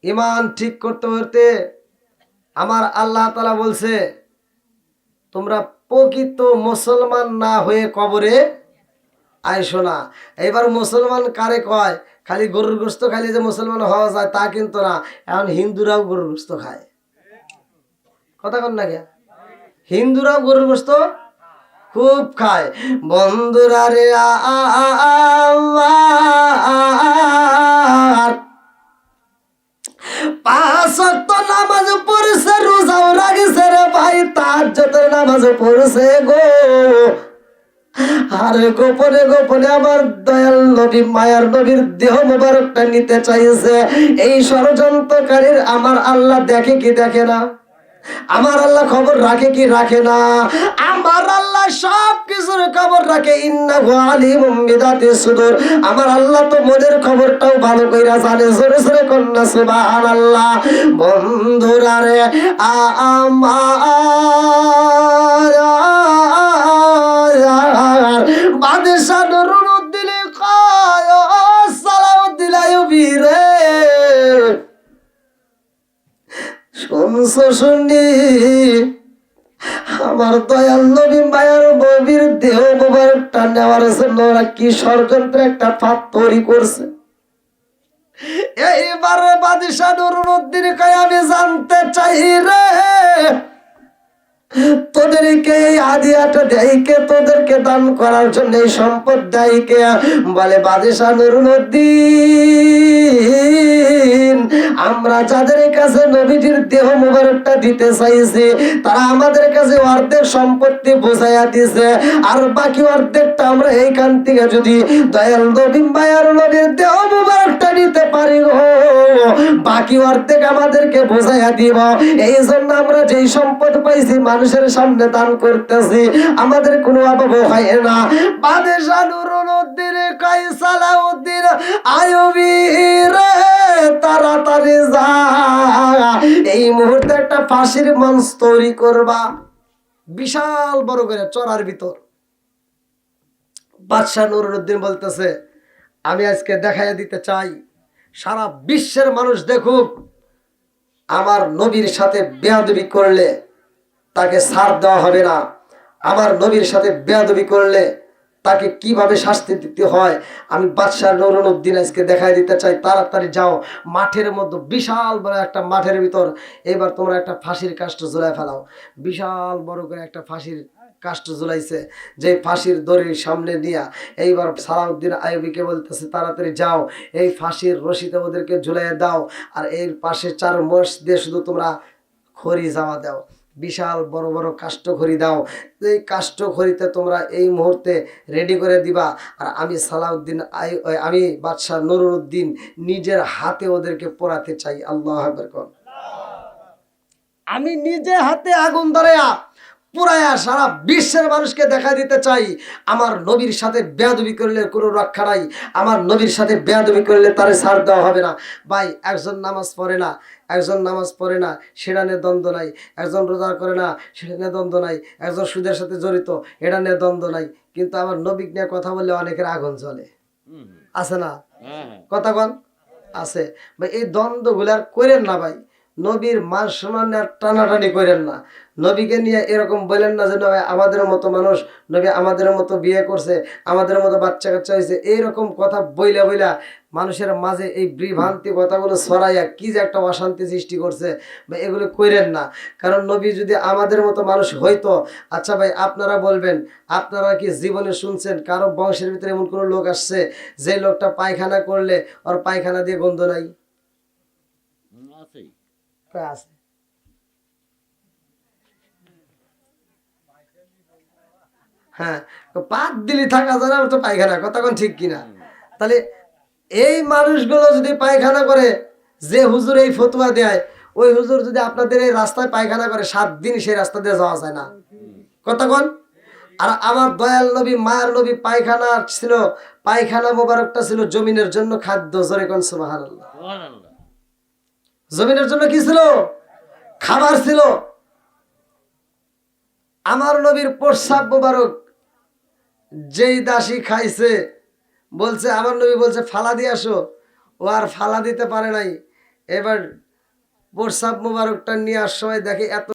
ইমান ঠিক করতে করতে আমার আল্লাহ তাআলা বলছে, তোমরা প্রকৃত মুসলমান না হয়ে কবরে আইসো না। এবার মুসলমান কারে কয়? খালি গরুর গোস্ত খাইলে যে মুসলমান হওয়া যায় তা কিন্তু না, এখন হিন্দুরাও গরুর গোস্ত খায়। কথা কন না কে? হিন্দুরাও গরুর গোস্ত খুব খায়। বন্ধুরা রে আমার, 5 ওয়াক্ত নামাজ পড়ছে, রোজাও রাখছে রে ভাই, তাহাজ্জুদের নামাজ পড়ছে গো। আর গোপনে গোপনে আমার দয়াল নবী, মায়ার নবীর দেহ মোবারকটা নিতে চাইছে। এই ষড়যন্ত্রকারীর আমার আল্লাহ দেখে কি দেখে না? আমার আল্লাহ খবর রাখে কি রাখে না? আমার আল্লাহ সব কিছুর খবর রাখে। ইন্নাহু আলিমুম বিযাতিস সুদূর। আমার আল্লাহ তো মনের খবরটাও ভালো কইরা জানে। জোরে জোরে কন্না সুবহানাল্লাহ। বন্ধুরা রে আমার বাদশা নুরুদ্দিন কয় সালাউদ্দিন আইয়ুবী রে, শুনছো শুনি, আমার দয়াল নবী মায়ার নবীর দেহ মোবারকটা নেওয়ার জন্য ওরা কি ষড়যন্ত্র একটা ফাঁদ তৈরি করছে। এইবারে বাদশা নুরুদ্দিন কয় আমি জানতে চাই রে, তোদেরকে এই হাদিয়াটা দেয় কে? তোদেরকে দান করার জন্য এই সম্পদ দেয় কে? বলে বাদশা নুরুদ্দিন, আমরা যাদের কাছে নবীজির দেহ মোবারকটা দিতে চাইছি তারা আমাদের কাছে অর্ধেক সম্পত্তি বুঝাইয়া দিছে, আর বাকি অর্ধেকটা আমরা এইখান থেকে যদি দয়াল নবী মায়ার নবীর দেহ মোবারকটা নিতে পারি গো, বাকি অর্ধেক আমাদেরকে বুঝাইয়া দিব। এই জন্য আমরা যেই সম্পদ পাইছি মানুষের সামনে দান করতেছি, আমাদের কোনো অভাব হয় না। বাদশা নুরুদ্দিন কয় সালাউদ্দিন আইয়ুবী রে, তাড়াতাড়ি যা, এই মুহূর্তে একটা ফাঁসির মঞ্চ তৈরি করবা, বিশাল বড় করে চড়ার ভিতর। বাদশা নুরুদ্দিন বলতেছে আমি আজকে দেখাইয়া দিতে চাই, সারা বিশ্বের মানুষ দেখুক আমার নবীর সাথে বেয়াদবি করলে তাকে ছাড় দেওয়া হবে না, আমার নবীর সাথে বেয়াদবি করলে তাকে কিভাবে শাস্তি দিতে হয় আমি বাদশা নুরুদ্দিন আজকে দেখাই দিতে চাই। তাড়াতাড়ি যাও, মাঠের মধ্যে বিশাল বড় একটা মাঠের ভিতর এবার তোমরা একটা ফাঁসির কাষ্ঠ ঝুলাই ফেলাও। বিশাল বড় করে একটা ফাঁসির কাষ্ঠ ঝুলাইছে, যে ফাঁসির দড়ির সামনে দিয়া এইবার সালাউদ্দিন আইয়ুবীকে বলতেছে তাড়াতাড়ি যাও, এই ফাঁসির রশিতে ওদেরকে ঝুলাইয়া দাও, আর এর পাশে 4 মোষ দিয়ে শুধু তোমরা খড়ি জামা দাও, বিশাল বড় বড় কাষ্ঠ খড়ি দাও। এই কাষ্ঠ খড়িতে তোমরা এই মুহূর্তে রেডি করে দিবা, আর আমি সালাউদ্দিন আমি বাদশা নুরুদ্দিন নিজের হাতে ওদেরকে পোড়াতে চাই। আল্লাহু আকবার কোন। আমি নিজে হাতে আগুন ধরায়া পুরায়া সারা বিশ্বের মানুষকে দেখা দিতে চাই আমার নবীর সাথে বেয়াদবি করলে কোনো রক্ষা নাই, আমার নবীর সাথে বেয়াদবি করলে তারে ছাড় দেওয়া হবে না। ভাই একজন নামাজ পড়ে না, একজন নামাজ পড়ে না সেটা নিয়ে দ্বন্দ্ব নাই, একজন রোজা করে না সেটা নিয়ে দ্বন্দ্ব নাই, একজন সুদের সাথে জড়িত এটা নিয়ে দ্বন্দ্ব নাই, কিন্তু আমার নবী নিয়ে কথা বললে অনেকের আগুন জ্বলে, আছে না? কথা কন আছে ভাই। এই দ্বন্দ্বগুলার করেন না ভাই, নবীর মান সম্মান আর টানাটানি করেন না। নবীকে নিয়ে এরকম বলেন না যে আমাদের মতো মানুষ, নবী আমাদের মতো বিয়ে করছে, আমাদের মতো বাচ্চা কাচ্চা হয়েছে, এইরকম কথা বইলা বইলা মানুষের মাঝে এই বিভ্রান্তি কথাগুলো ছড়াইয়া কি যে একটা অশান্তি সৃষ্টি করছে ভাই, এগুলো করেন না। কারণ নবী যদি আমাদের মতো মানুষ হইতো, আচ্ছা ভাই আপনারা বলবেন, আপনারা কি জীবনে শুনছেন কারো বংশের ভিতরে এমন কোনো লোক আসছে যে লোকটা পায়খানা করলে ওর পায়খানা দিয়ে গন্ধ নাই? আছে। হ্যাঁ, পাত দিলি থাকা যায় না, তো পায়খানা, কথা কোন ঠিক কিনা? তাহলে এই মানুষগুলো যদি পায়খানা করে, যে হুজুর এই ফতুয়া দেয় ওই হুজুর যদি আপনাদের এই রাস্তায় পায়খানা করে 7 দিন সেই রাস্তা দিয়ে যাওয়া যায় না, কথা কোন? আর আমার দয়াল নবী মায়ের নবী পায়খানা ছিল, পায়খানা মোবারকটা ছিল জমিনের জন্য খাদ্য। জোরে কোন সুবহানাল্লাহ। জমিনের জন্য কি ছিল? খাবার ছিল। আমার নবীর প্রস্রাব মোবারক যেই দাসী খাইছে, বলছে আমার নবী বলছে ফালা দিয়ে আসো, ও আর ফালা দিতে পারে নাই। এবার প্রস্রাব মোবারকটা নিয়ে আসার সময় দেখে এত